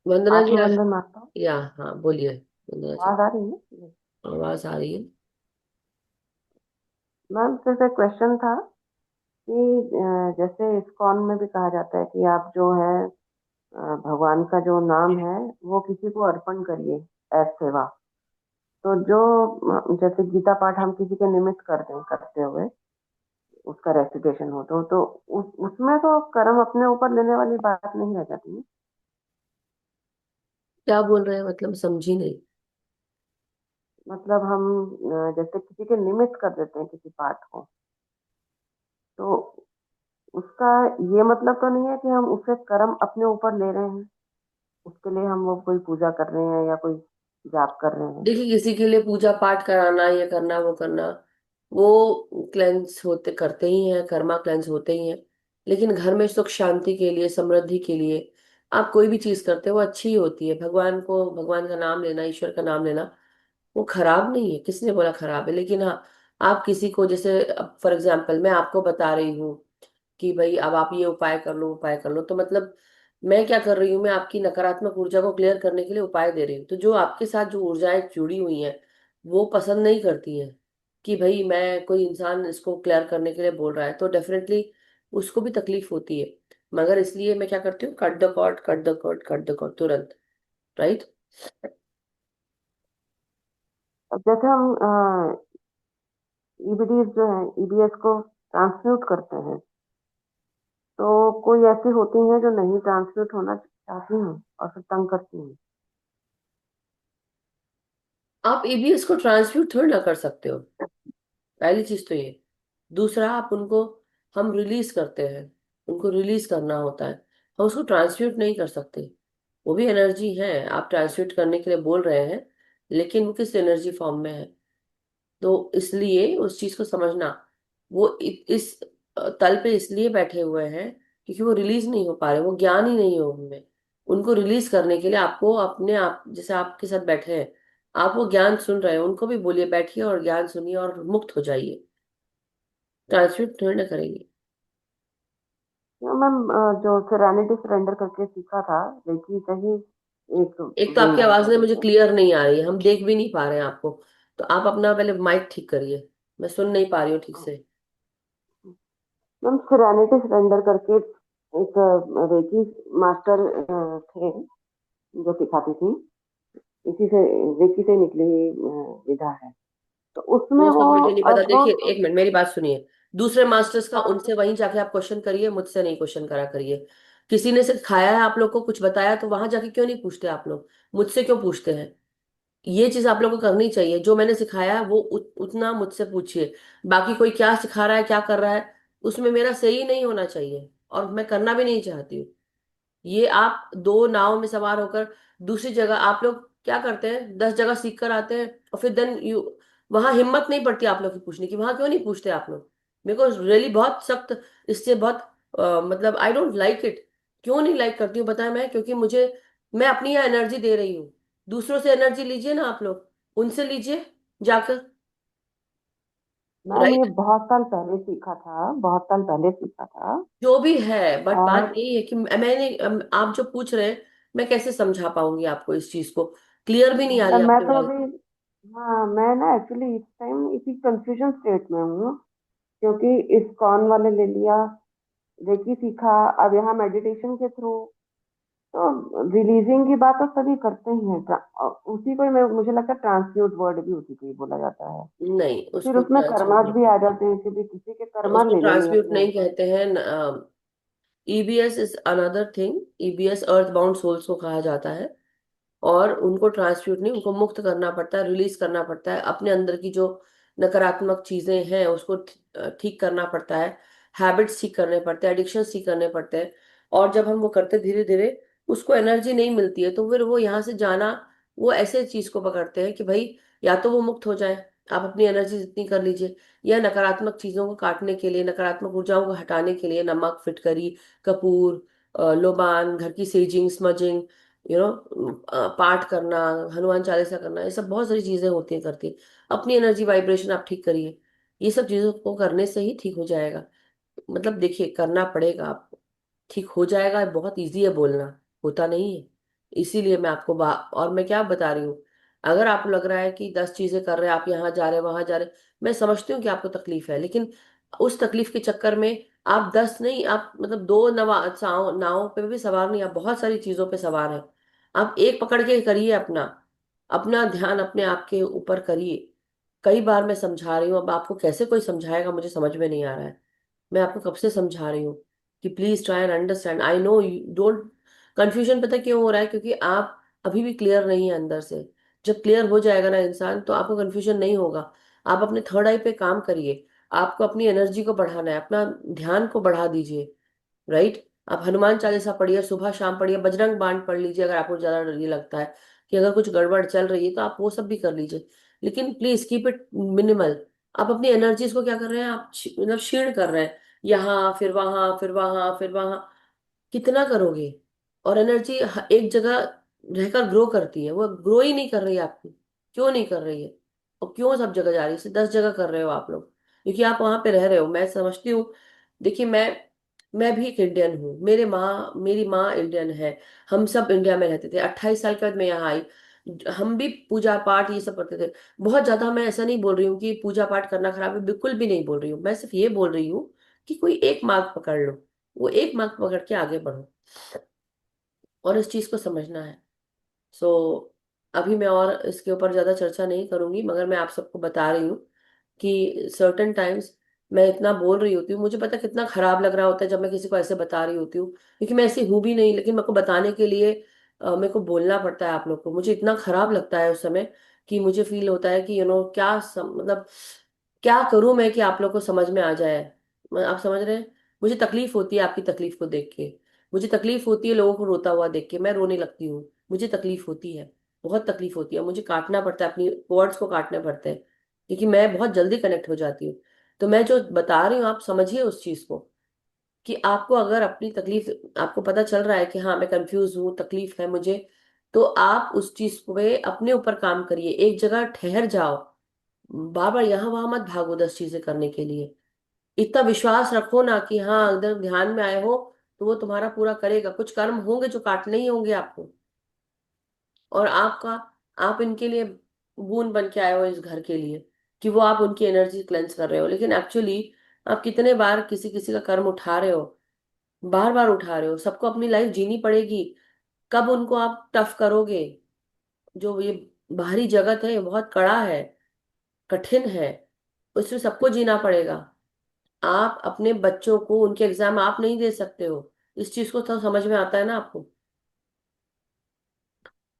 वंदना जी आत्मबंधन माता। या हाँ, बोलिए वंदना जी, आवाज आ रही है? आवाज आ रही है। मैम, सिर्फ एक क्वेश्चन था कि जैसे इस्कॉन में भी कहा जाता है कि आप जो है भगवान का जो नाम है वो किसी को अर्पण करिए एज सेवा। तो जो जैसे गीता पाठ हम किसी के निमित्त करते हैं, करते हुए उसका रेसिटेशन हो तो उसमें तो कर्म अपने ऊपर लेने वाली बात नहीं रह जाती है। क्या बोल रहे हैं, मतलब समझी नहीं। मतलब हम जैसे किसी के निमित्त कर देते हैं किसी पाठ को, तो उसका ये मतलब तो नहीं है कि हम उससे कर्म अपने ऊपर ले रहे हैं, उसके लिए हम वो कोई पूजा कर रहे हैं या कोई जाप कर रहे हैं। देखिए, किसी के लिए पूजा पाठ कराना, ये करना वो करना, वो क्लेंस होते करते ही हैं, कर्मा क्लेंस होते ही हैं। लेकिन घर में सुख शांति के लिए, समृद्धि के लिए आप कोई भी चीज करते हो वो अच्छी ही होती है। भगवान को, भगवान का नाम लेना, ईश्वर का नाम लेना वो खराब नहीं है, किसने बोला खराब है? लेकिन हाँ, आप किसी को, जैसे फॉर एग्जाम्पल मैं आपको बता रही हूँ कि भाई अब आप ये उपाय कर लो, उपाय कर लो, तो मतलब मैं क्या कर रही हूँ, मैं आपकी नकारात्मक ऊर्जा को क्लियर करने के लिए उपाय दे रही हूँ। तो जो आपके साथ जो ऊर्जाएं जुड़ी हुई हैं वो पसंद नहीं करती हैं कि भाई मैं, कोई इंसान इसको क्लियर करने के लिए बोल रहा है, तो डेफिनेटली उसको भी तकलीफ होती है। मगर इसलिए मैं क्या करती हूँ, cut the cord, cut the cord, cut the cord तुरंत, राइट? अब जैसे हम ईबीडीज जो है, ईबीएस को ट्रांसम्यूट करते हैं, तो कोई ऐसी होती हैं जो नहीं ट्रांसम्यूट होना चाहती हैं और फिर तंग करती हैं। आप एबीएस को ट्रांसम्यूट थोड़ी ना कर सकते हो, पहली चीज तो ये। दूसरा, आप उनको, हम रिलीज करते हैं, उनको रिलीज करना होता है, हम उसको ट्रांसम्यूट नहीं कर सकते। वो भी एनर्जी है, आप ट्रांसम्यूट करने के लिए बोल रहे हैं, लेकिन वो किस एनर्जी फॉर्म में है। तो इसलिए उस चीज को समझना, वो इस तल पे इसलिए बैठे हुए हैं क्योंकि वो रिलीज नहीं हो पा रहे, वो ज्ञान ही नहीं है उनमें। उनको रिलीज करने के लिए आपको अपने आप, जैसे आपके साथ बैठे हैं, आप वो ज्ञान सुन रहे हैं, उनको भी बोलिए बैठिए और ज्ञान सुनिए और मुक्त हो जाइए। ट्रांसलेट थोड़ी ना करेंगे। मैम, जो सेरेनिटी सरेंडर करके सीखा था, लेकिन कहीं एक एक तो दिन आपकी आवाज दो ना दिन मुझे में। क्लियर नहीं आ रही है, हम देख भी नहीं पा रहे हैं आपको। तो आप अपना पहले माइक ठीक करिए, मैं सुन नहीं पा रही हूँ ठीक से। मैम सेरेनिटी सरेंडर करके एक रेकी मास्टर थे जो सिखाती थी, इसी से रेकी से निकली हुई विधा है, तो उसमें वो वो सब मुझे नहीं पता। अब देखिए एक मिनट, मेरी बात सुनिए। दूसरे मास्टर्स का हाँ, उनसे वहीं जाके आप क्वेश्चन करिए, मुझसे नहीं क्वेश्चन करा करिए। किसी ने सिखाया है आप लोग को, कुछ बताया, तो वहां जाके क्यों नहीं पूछते आप लोग? मुझसे क्यों पूछते हैं? ये चीज आप लोगों को करनी चाहिए। जो मैंने सिखाया है वो उतना मुझसे पूछिए। बाकी कोई क्या सिखा रहा है, क्या कर रहा है, उसमें मेरा सही नहीं होना चाहिए, और मैं करना भी नहीं चाहती हूँ। ये आप दो नाव में सवार होकर दूसरी जगह, आप लोग क्या करते हैं, 10 जगह सीख कर आते हैं, और फिर देन यू वहां हिम्मत नहीं पड़ती आप लोग की पूछने की। वहां क्यों नहीं पूछते आप लोग? मेरे को रियली बहुत सख्त इससे बहुत मतलब आई डोंट लाइक इट। क्यों नहीं लाइक करती हूँ बताया मैं? क्योंकि मुझे, मैं अपनी यहाँ एनर्जी दे रही हूँ। दूसरों से एनर्जी लीजिए ना आप लोग, उनसे लीजिए जाकर। मैम ये राइट? बहुत साल पहले सीखा था, बहुत साल पहले सीखा था। जो भी है, बट बात और यही है कि मैंने आप जो पूछ रहे हैं, मैं कैसे समझा पाऊंगी आपको इस चीज को? क्लियर भी नहीं आ रही मैं आपकी तो बात। अभी, हाँ मैं ना एक्चुअली इस टाइम इसी कंफ्यूजन स्टेट में हूँ, क्योंकि इस्कॉन वाले ले लिया, रेकी सीखा, अब यहाँ मेडिटेशन के थ्रू, तो रिलीजिंग की बात तो सभी करते ही हैं। उसी को ही मुझे लगता है ट्रांसम्यूट वर्ड भी उसी को ही बोला जाता है। नहीं, फिर उसको उसमें ट्रांसम्यूट कर्मास नहीं भी आ कहते। जाते हैं, क्योंकि किसी के कर्मा उसको लेने नहीं ट्रांसम्यूट अपने नहीं ऊपर। कहते हैं। EBS is another thing. EBS earth bound souls को कहा जाता है, और उनको ट्रांसम्यूट नहीं, उनको मुक्त करना पड़ता है, रिलीज करना पड़ता है। अपने अंदर की जो नकारात्मक चीजें हैं उसको ठीक करना पड़ता है। हैबिट्स ठीक करने पड़ते हैं, एडिक्शन ठीक करने पड़ते हैं। और जब हम वो करते धीरे धीरे, उसको एनर्जी नहीं मिलती है, तो फिर वो यहाँ से जाना, वो ऐसे चीज को पकड़ते हैं कि भाई या तो वो मुक्त हो जाए, आप अपनी एनर्जी जितनी कर लीजिए, या नकारात्मक चीजों को काटने के लिए, नकारात्मक ऊर्जाओं को हटाने के लिए नमक, फिटकरी, कपूर, लोबान, घर की सेजिंग, स्मजिंग, पाठ करना, हनुमान चालीसा करना, ये सब बहुत सारी चीजें होती हैं करती। अपनी एनर्जी वाइब्रेशन आप ठीक करिए। ये सब चीजों को करने से ही ठीक हो जाएगा। मतलब देखिए, करना पड़ेगा आपको, ठीक हो जाएगा। बहुत इजी है बोलना, होता नहीं है। इसीलिए मैं आपको और मैं क्या बता रही हूँ, अगर आपको लग रहा है कि 10 चीजें कर रहे हैं आप, यहाँ जा रहे हैं वहां जा रहे हैं, मैं समझती हूँ कि आपको तकलीफ है, लेकिन उस तकलीफ के चक्कर में आप 10 नहीं, आप मतलब दो नावों पे भी सवार नहीं, आप बहुत सारी चीजों पे सवार हैं। आप एक पकड़ के करिए अपना, अपना ध्यान अपने आप के ऊपर करिए। कई बार मैं समझा रही हूँ, अब आपको कैसे कोई समझाएगा मुझे समझ में नहीं आ रहा है। मैं आपको कब से समझा रही हूँ कि please try and understand. I know you don't. Confusion पता क्यों हो रहा है? क्योंकि आप अभी भी क्लियर नहीं है अंदर से। जब क्लियर हो जाएगा ना इंसान, तो आपको कंफ्यूजन नहीं होगा। आप अपने थर्ड आई पे काम करिए। आपको अपनी एनर्जी को बढ़ाना है, अपना ध्यान को बढ़ा दीजिए। राइट? आप हनुमान चालीसा पढ़िए, सुबह शाम पढ़िए, बजरंग बाण पढ़ लीजिए। अगर आपको ज्यादा डर ये लगता है कि अगर कुछ गड़बड़ चल रही है, तो आप वो सब भी कर लीजिए, लेकिन प्लीज कीप इट मिनिमल। आप अपनी एनर्जीज को क्या कर रहे हैं, आप मतलब क्षीण कर रहे हैं। यहाँ फिर वहां, फिर वहां, फिर वहां, कितना करोगे? और एनर्जी एक जगह रहकर ग्रो करती है, वो ग्रो ही नहीं कर रही है आपकी। क्यों नहीं कर रही है? और क्यों सब जगह जा रही है? सिर्फ 10 जगह कर रहे हो आप लोग, क्योंकि आप वहां पे रह रहे हो, मैं समझती हूँ। देखिए मैं भी एक इंडियन हूँ, मेरी माँ इंडियन है। हम सब इंडिया में रहते थे, 28 साल के बाद मैं यहाँ आई। हम भी पूजा पाठ ये सब करते थे बहुत ज्यादा। मैं ऐसा नहीं बोल रही हूँ कि पूजा पाठ करना खराब है, बिल्कुल भी नहीं बोल रही हूँ। मैं सिर्फ ये बोल रही हूँ कि कोई एक मार्ग पकड़ लो, वो एक मार्ग पकड़ के आगे बढ़ो, और इस चीज को समझना है। सो अभी मैं और इसके ऊपर ज्यादा चर्चा नहीं करूंगी, मगर मैं आप सबको बता रही हूँ कि सर्टेन टाइम्स मैं इतना बोल रही होती हूँ, मुझे पता है कितना खराब लग रहा होता है जब मैं किसी को ऐसे बता रही होती हूँ, क्योंकि मैं ऐसी हूं भी नहीं, लेकिन मेरे को बताने के लिए मेरे को बोलना पड़ता है आप लोग को। मुझे इतना खराब लगता है उस समय कि मुझे फील होता है कि क्या मतलब क्या करूं मैं कि आप लोग को समझ में आ जाए। आप समझ रहे हैं? मुझे तकलीफ होती है आपकी तकलीफ को देख के। मुझे तकलीफ होती है लोगों को रोता हुआ देख के, मैं रोने लगती हूँ। मुझे तकलीफ होती है, बहुत तकलीफ होती है। मुझे काटना पड़ता है, अपनी वर्ड्स को काटने पड़ते हैं, क्योंकि मैं बहुत जल्दी कनेक्ट हो जाती हूँ। तो मैं जो बता रही हूँ आप समझिए उस चीज को, कि आपको अगर अपनी तकलीफ, आपको पता चल रहा है कि हाँ मैं कंफ्यूज हूँ, तकलीफ है मुझे, तो आप उस चीज पे अपने ऊपर काम करिए। एक जगह ठहर जाओ, बार बार यहाँ वहां मत भागो 10 चीजें करने के लिए। इतना विश्वास रखो ना कि हाँ अगर ध्यान में आए हो तो वो तुम्हारा पूरा करेगा। कुछ कर्म होंगे जो काटने ही होंगे आपको, और आप इनके लिए बूंद बन के आए हो इस घर के लिए, कि वो आप उनकी एनर्जी क्लेंस कर रहे हो, लेकिन एक्चुअली आप कितने बार किसी किसी का कर्म उठा रहे हो, बार बार उठा रहे हो, सबको अपनी लाइफ जीनी पड़ेगी। कब उनको आप टफ करोगे? जो ये बाहरी जगत है ये बहुत कड़ा है, कठिन है, उसमें सबको जीना पड़ेगा। आप अपने बच्चों को उनके एग्जाम आप नहीं दे सकते हो, इस चीज को तो समझ में आता है ना आपको?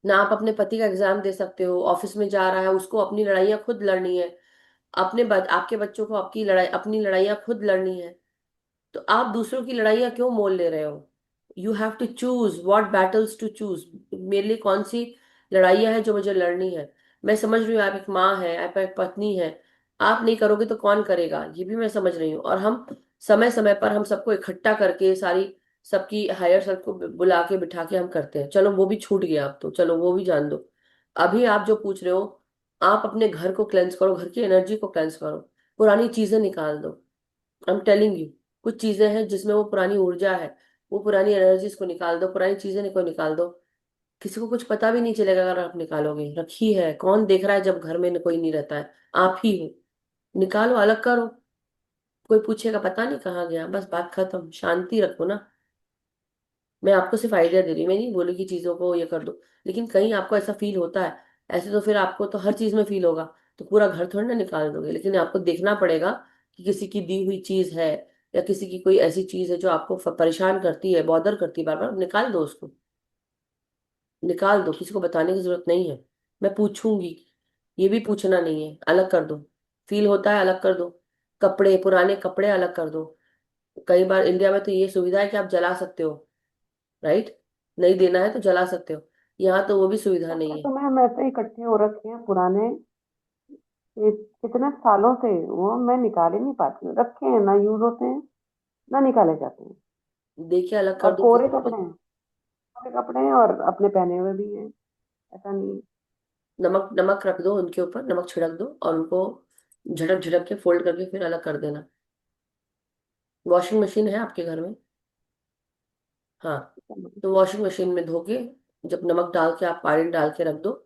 ना आप अपने पति का एग्जाम दे सकते हो, ऑफिस में जा रहा है उसको अपनी लड़ाइयाँ खुद लड़नी है, आपके बच्चों को अपनी लड़ाइयाँ खुद लड़नी है। तो आप दूसरों की लड़ाइयाँ क्यों मोल ले रहे हो? You have to choose what battles to choose. मेरे लिए कौन सी लड़ाइयाँ हैं जो मुझे लड़नी है? मैं समझ रही हूँ आप एक माँ है, आप एक पत्नी है, आप नहीं करोगे तो कौन करेगा, ये भी मैं समझ रही हूँ। और हम समय समय पर हम सबको इकट्ठा करके सारी सबकी हायर सेल्फ को बुला के बिठा के हम करते हैं, चलो वो भी छूट गया, अब तो चलो वो भी जान दो। अभी आप जो पूछ रहे हो, आप अपने घर को क्लेंस करो, घर की एनर्जी को क्लेंस करो, पुरानी चीजें निकाल दो। आई एम टेलिंग यू, कुछ चीजें हैं जिसमें वो पुरानी ऊर्जा है, वो पुरानी एनर्जीज को निकाल दो, पुरानी चीजें को निकाल दो। किसी को कुछ पता भी नहीं चलेगा अगर आप निकालोगे, रखी है, कौन देख रहा है जब घर में कोई नहीं रहता है? आप ही हो। निकालो, अलग करो, कोई पूछेगा पता नहीं कहाँ गया, बस बात खत्म, शांति रखो ना। मैं आपको सिर्फ आइडिया दे रही हूँ, मैं नहीं बोली कि चीजों को ये कर दो, लेकिन कहीं आपको ऐसा फील होता है, ऐसे तो फिर आपको तो हर चीज में फील होगा, तो पूरा घर थोड़ी ना निकाल दोगे, लेकिन आपको देखना पड़ेगा कि किसी की दी हुई चीज है या किसी की कोई ऐसी चीज है जो आपको परेशान करती है, बॉदर करती है बार बार, निकाल दो उसको, निकाल दो, किसी को बताने की जरूरत नहीं है। मैं पूछूंगी, ये भी पूछना नहीं है, अलग कर दो। फील होता है, अलग कर दो। कपड़े, पुराने कपड़े अलग कर दो। कई बार इंडिया में तो ये सुविधा है कि आप जला सकते हो, राइट? नहीं देना है तो जला सकते हो, यहाँ तो वो भी सुविधा नहीं कपड़े है। तो मैम ऐसे इकट्ठे हो रखे हैं पुराने, कितने सालों से, वो मैं निकाल ही नहीं पाती हूँ, रखे हैं ना, यूज होते हैं ना, निकाले जाते हैं। देखिए, अलग कर और दो कोरे किसी को। कपड़े हैं, कोरे कपड़े हैं और अपने पहने हुए भी हैं, ऐसा नहीं है। नमक नमक रख दो उनके ऊपर, नमक छिड़क दो और उनको झटक झटक के फोल्ड करके फिर अलग कर देना। वॉशिंग मशीन है आपके घर में? हाँ, तो वॉशिंग मशीन में धो के, जब नमक डाल के आप पानी डाल के रख दो,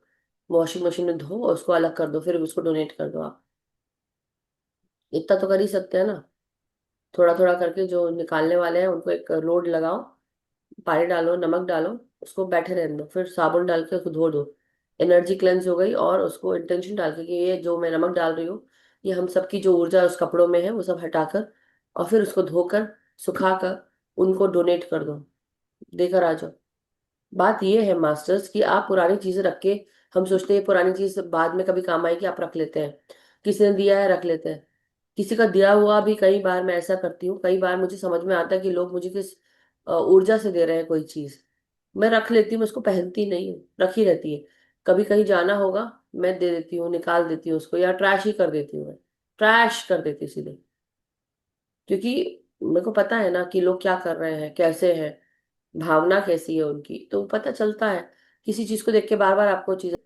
वॉशिंग मशीन में धो और उसको अलग कर दो, फिर उसको डोनेट कर दो आप। इतना तो कर ही सकते हैं ना। थोड़ा थोड़ा करके जो निकालने वाले हैं उनको एक लोड लगाओ, पानी डालो, नमक डालो, उसको बैठे रहने दो, फिर साबुन डाल के उसको धो दो। एनर्जी क्लेंस हो गई, और उसको इंटेंशन डाल के कि ये जो मैं नमक डाल रही हूँ, ये हम सबकी जो ऊर्जा उस कपड़ों में है वो सब हटाकर, और फिर उसको धोकर, सुखाकर उनको डोनेट कर दो, देकर आ जाओ। बात ये है मास्टर्स कि आप पुरानी चीजें रख के, हम सोचते हैं पुरानी चीज बाद में कभी काम आएगी, आप रख लेते हैं। किसी ने दिया है, रख लेते हैं। किसी का दिया हुआ भी, कई बार मैं ऐसा करती हूँ, कई बार मुझे समझ में आता है कि लोग मुझे किस ऊर्जा से दे रहे हैं कोई चीज, मैं रख लेती हूँ, मैं उसको पहनती नहीं हूँ, रखी रहती है। कभी कहीं जाना होगा, मैं दे देती हूँ, निकाल देती हूँ उसको, या ट्रैश ही कर देती हूँ, मैं ट्रैश कर देती हूँ सीधे। क्योंकि मेरे को पता है ना कि लोग क्या कर रहे हैं, कैसे हैं, भावना कैसी है उनकी, तो पता चलता है। किसी चीज को देख के बार बार आपको चीज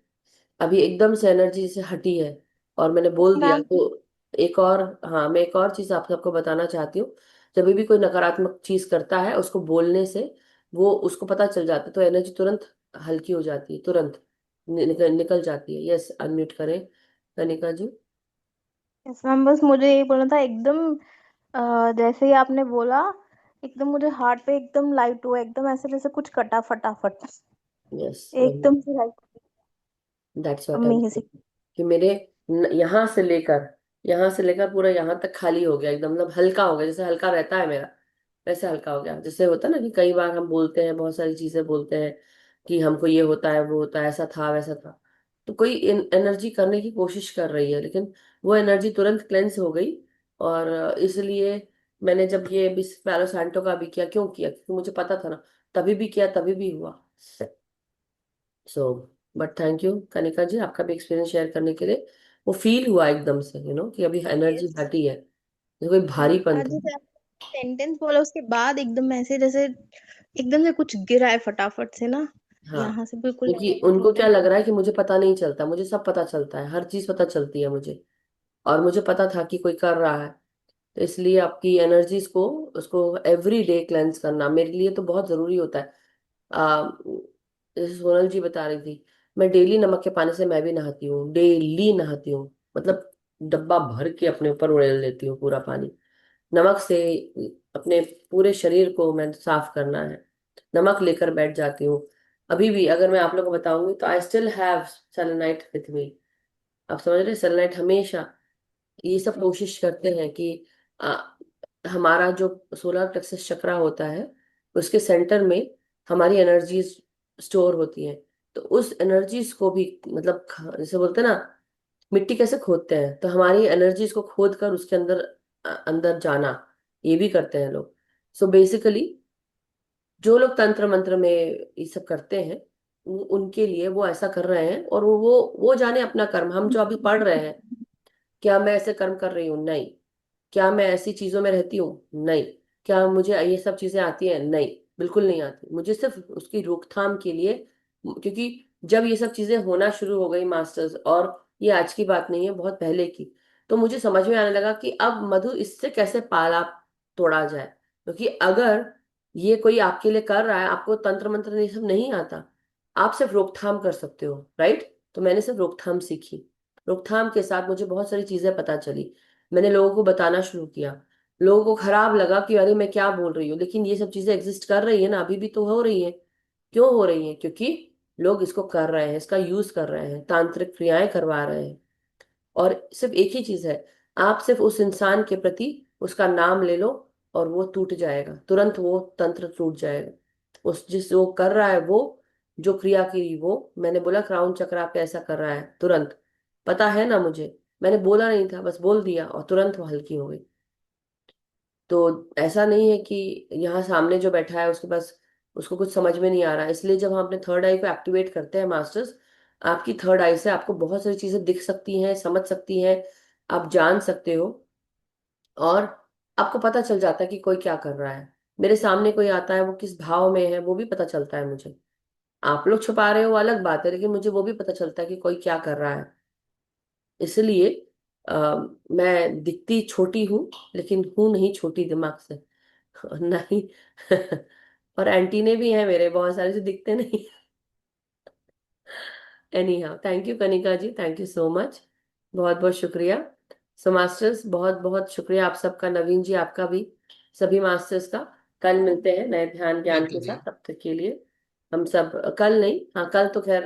अभी एकदम से एनर्जी से हटी है और मैंने बोल दिया, मैम, तो एक और, हाँ, मैं एक और चीज आप सबको बताना चाहती हूँ। जब भी कोई नकारात्मक चीज करता है, उसको बोलने से वो उसको पता चल जाता है, तो एनर्जी तुरंत हल्की हो जाती है, तुरंत निकल जाती है। यस, अनम्यूट करें कनिका जी। यस मैम, बस मुझे ये बोलना था एकदम जैसे ही आपने बोला, एकदम मुझे हार्ट पे एकदम लाइट हुआ, एकदम ऐसे जैसे कुछ कटा फटाफट, यस, वही, एकदम से light. That's what I am amazing. Saying, कि मेरे यहाँ से लेकर पूरा यहाँ तक खाली हो गया एकदम, मतलब हल्का हो गया, जैसे हल्का रहता है मेरा, वैसे हल्का हो गया। जैसे होता है ना कि कई बार हम बोलते हैं, बहुत सारी चीजें बोलते हैं कि हमको ये होता है, वो होता है, ऐसा था वैसा था, तो कोई एनर्जी करने की कोशिश कर रही है, लेकिन वो एनर्जी तुरंत क्लेंस हो गई। और इसलिए मैंने जब ये बिस पैलो सैंटो का भी किया, क्यों किया? क्योंकि मुझे पता था ना, तभी भी किया, तभी भी हुआ। सो, बट थैंक यू कनिका जी, आपका भी एक्सपीरियंस शेयर करने के लिए। वो फील हुआ एकदम से, कि अभी एनर्जी यस। हटी है, जैसे कोई भारीपन आज था। जैसे सेंटेंस बोला उसके बाद एकदम ऐसे जैसे एकदम से कुछ गिरा है फटाफट से ना, हाँ, यहाँ से बिल्कुल क्योंकि ऐसे उनको हो क्या गया। लग रहा है कि मुझे पता नहीं चलता, मुझे सब पता चलता है, हर चीज पता चलती है मुझे, और मुझे पता था कि कोई कर रहा है। तो इसलिए आपकी एनर्जीज को, उसको एवरी डे क्लेंस करना मेरे लिए तो बहुत जरूरी होता है। आ, जैसे सोनल जी बता रही थी, मैं डेली नमक के पानी से मैं भी नहाती हूँ, डेली नहाती हूँ, मतलब डब्बा भर के अपने ऊपर उड़ेल लेती हूँ पूरा पानी। नमक से अपने पूरे शरीर को मैं साफ करना है। नमक लेकर बैठ जाती हूँ। अभी भी अगर मैं आप लोगों को बताऊंगी तो I still have selenite with me. आप समझ रहे, सेलेनाइट हमेशा ये सब कोशिश करते हैं कि आ, हमारा जो सोलर प्लेक्सस चक्रा होता है उसके सेंटर में हमारी एनर्जीज स्टोर होती हैं। तो उस एनर्जीज को भी मतलब जैसे बोलते हैं ना, मिट्टी कैसे खोदते हैं, तो हमारी एनर्जीज को खोद कर उसके अंदर अंदर जाना, ये भी करते हैं लोग। सो बेसिकली जो लोग तंत्र मंत्र में ये सब करते हैं उनके लिए वो ऐसा कर रहे हैं, और वो जाने अपना कर्म। हम जो अभी पढ़ रहे हैं, क्या मैं ऐसे कर्म कर रही हूँ? नहीं। क्या मैं ऐसी चीजों में रहती हूँ? नहीं। क्या मुझे ये सब चीजें आती हैं? नहीं, बिल्कुल नहीं आती। मुझे सिर्फ उसकी रोकथाम के लिए, क्योंकि जब ये सब चीजें होना शुरू हो गई मास्टर्स, और ये आज की बात नहीं है, बहुत पहले की, तो मुझे समझ में आने लगा कि अब मधु इससे कैसे पाला तोड़ा जाए। क्योंकि अगर ये कोई आपके लिए कर रहा है, आपको तंत्र मंत्र ये सब नहीं आता, आप सिर्फ रोकथाम कर सकते हो, राइट? तो मैंने सिर्फ रोकथाम सीखी। रोकथाम के साथ मुझे बहुत सारी चीजें पता चली। मैंने लोगों को बताना शुरू किया। लोगों को खराब लगा कि अरे मैं क्या बोल रही हूँ, लेकिन ये सब चीजें एग्जिस्ट कर रही है ना, अभी भी तो हो रही है। क्यों हो रही है? क्योंकि लोग इसको कर रहे हैं, इसका यूज कर रहे हैं, तांत्रिक क्रियाएं करवा रहे हैं। और सिर्फ एक ही चीज है, आप सिर्फ उस इंसान के प्रति उसका नाम ले लो और वो टूट जाएगा, तुरंत वो तंत्र टूट जाएगा। उस जिस वो कर रहा है, वो जो क्रिया की, वो मैंने बोला क्राउन चक्र आप ऐसा कर रहा है, तुरंत पता है ना मुझे, मैंने बोला नहीं था, बस बोल दिया और तुरंत वो हल्की हो गई। तो ऐसा नहीं है कि यहाँ सामने जो बैठा है उसके पास, उसको कुछ समझ में नहीं आ रहा है। इसलिए जब हम अपने थर्ड आई को एक्टिवेट करते हैं मास्टर्स, आपकी थर्ड आई से आपको बहुत सारी चीजें दिख सकती हैं, समझ सकती हैं, आप जान सकते हो। और आपको पता चल जाता है कि कोई क्या कर रहा है। मेरे सामने कोई आता है, वो किस भाव में है वो भी पता चलता है मुझे। आप लोग छुपा रहे हो वो अलग बात है, लेकिन मुझे वो भी पता चलता है कि कोई क्या कर रहा है। इसलिए मैं दिखती छोटी हूँ, लेकिन हूं नहीं छोटी दिमाग से। नहीं। और एंटीने भी हैं मेरे बहुत सारे जो दिखते नहीं। Anyhow, thank you Kanika ji, thank you so much, बहुत बहुत शुक्रिया। सो मास्टर्स, बहुत बहुत शुक्रिया आप सबका, नवीन जी आपका भी, सभी मास्टर्स का। कल मिलते हैं नए ध्यान ज्ञान ठीक है के जी। साथ, तब तक के लिए हम सब, कल नहीं, हाँ कल तो खैर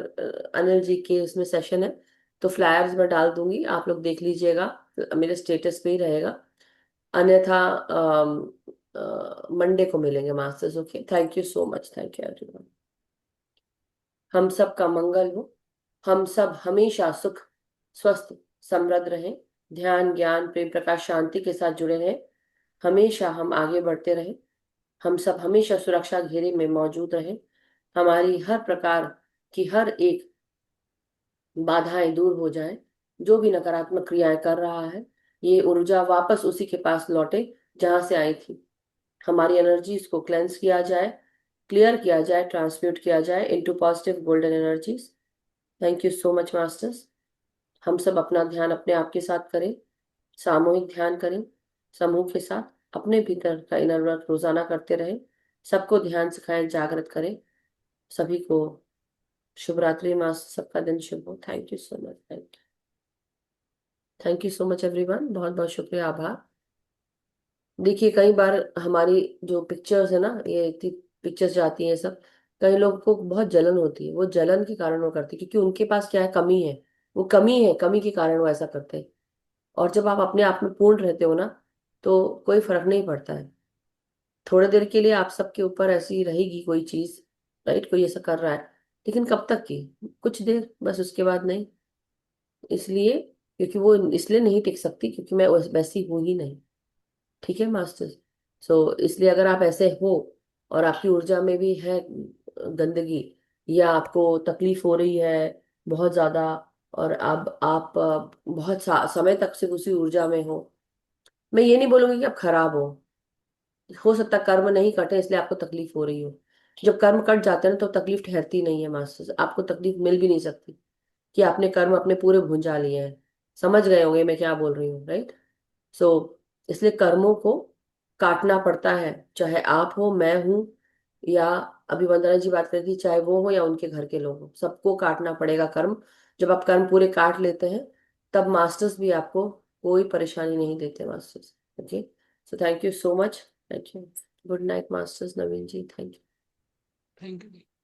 अनिल जी के उसमें सेशन है, तो फ्लायर्स में डाल दूंगी, आप लोग देख लीजिएगा, मेरे स्टेटस पे ही रहेगा। अन्यथा मंडे को मिलेंगे masters. Okay, thank you so much, thank you everyone. हम सब का मंगल हो, हम सब हमेशा सुख, स्वस्थ, समृद्ध रहें, ध्यान ज्ञान प्रेम प्रकाश शांति के साथ जुड़े रहें, हमेशा हम आगे बढ़ते रहें, हम सब हमेशा सुरक्षा घेरे में मौजूद रहें, हमारी हर प्रकार की हर एक बाधाएं दूर हो जाएं, जो भी नकारात्मक क्रियाएं कर रहा है ये ऊर्जा वापस उसी के पास लौटे जहां से आई थी। हमारी एनर्जीज को क्लेंस किया जाए, क्लियर किया जाए, ट्रांसम्यूट किया जाए into positive golden energies. Thank you so much masters. हम सब अपना ध्यान अपने आप के साथ करें, सामूहिक ध्यान करें, समूह के साथ अपने भीतर का इनर वर्क रोजाना करते रहें, सबको ध्यान सिखाएं, जागृत करें। सभी को शुभ रात्रि मास, सबका दिन शुभ हो। Thank you so much, thank you so much everyone, बहुत बहुत शुक्रिया, आभार। देखिए कई बार हमारी जो पिक्चर्स है ना, ये इतनी पिक्चर्स जाती हैं सब, कई लोगों को बहुत जलन होती है, वो जलन के कारण वो करते हैं, क्योंकि उनके पास क्या है, कमी है, वो कमी है, कमी के कारण वो ऐसा करते हैं। और जब आप अपने आप में पूर्ण रहते हो ना, तो कोई फर्क नहीं पड़ता है। थोड़ी देर के लिए आप सबके ऊपर ऐसी रहेगी कोई चीज, राइट, कोई ऐसा कर रहा है, लेकिन कब तक की, कुछ देर बस, उसके बाद नहीं। इसलिए, क्योंकि वो इसलिए नहीं टिक सकती क्योंकि मैं वैसी हूं ही नहीं। ठीक है मास्टर्स। सो इसलिए अगर आप ऐसे हो और आपकी ऊर्जा में भी है गंदगी, या आपको तकलीफ हो रही है बहुत ज्यादा, और अब आप बहुत समय तक से उसी ऊर्जा में हो, मैं ये नहीं बोलूंगी कि आप खराब हो सकता है कर्म नहीं कटे इसलिए आपको तकलीफ हो रही हो। जब कर्म कट जाते हैं ना तो तकलीफ ठहरती नहीं है मास्टर्स, आपको तकलीफ मिल भी नहीं सकती कि आपने कर्म अपने पूरे भुंजा लिए हैं। समझ गए होंगे मैं क्या बोल रही हूँ, राइट? सो इसलिए कर्मों को काटना पड़ता है, चाहे आप हो, मैं हूं, या अभी वंदना जी बात करती थी, चाहे वो हो या उनके घर के लोग हो, सबको काटना पड़ेगा कर्म। जब आप कर्म पूरे काट लेते हैं, तब मास्टर्स भी आपको कोई परेशानी नहीं देते masters. Okay, So thank you so much. Thank you. Good night, Masters. Naveen ji. Thank you. Thank you.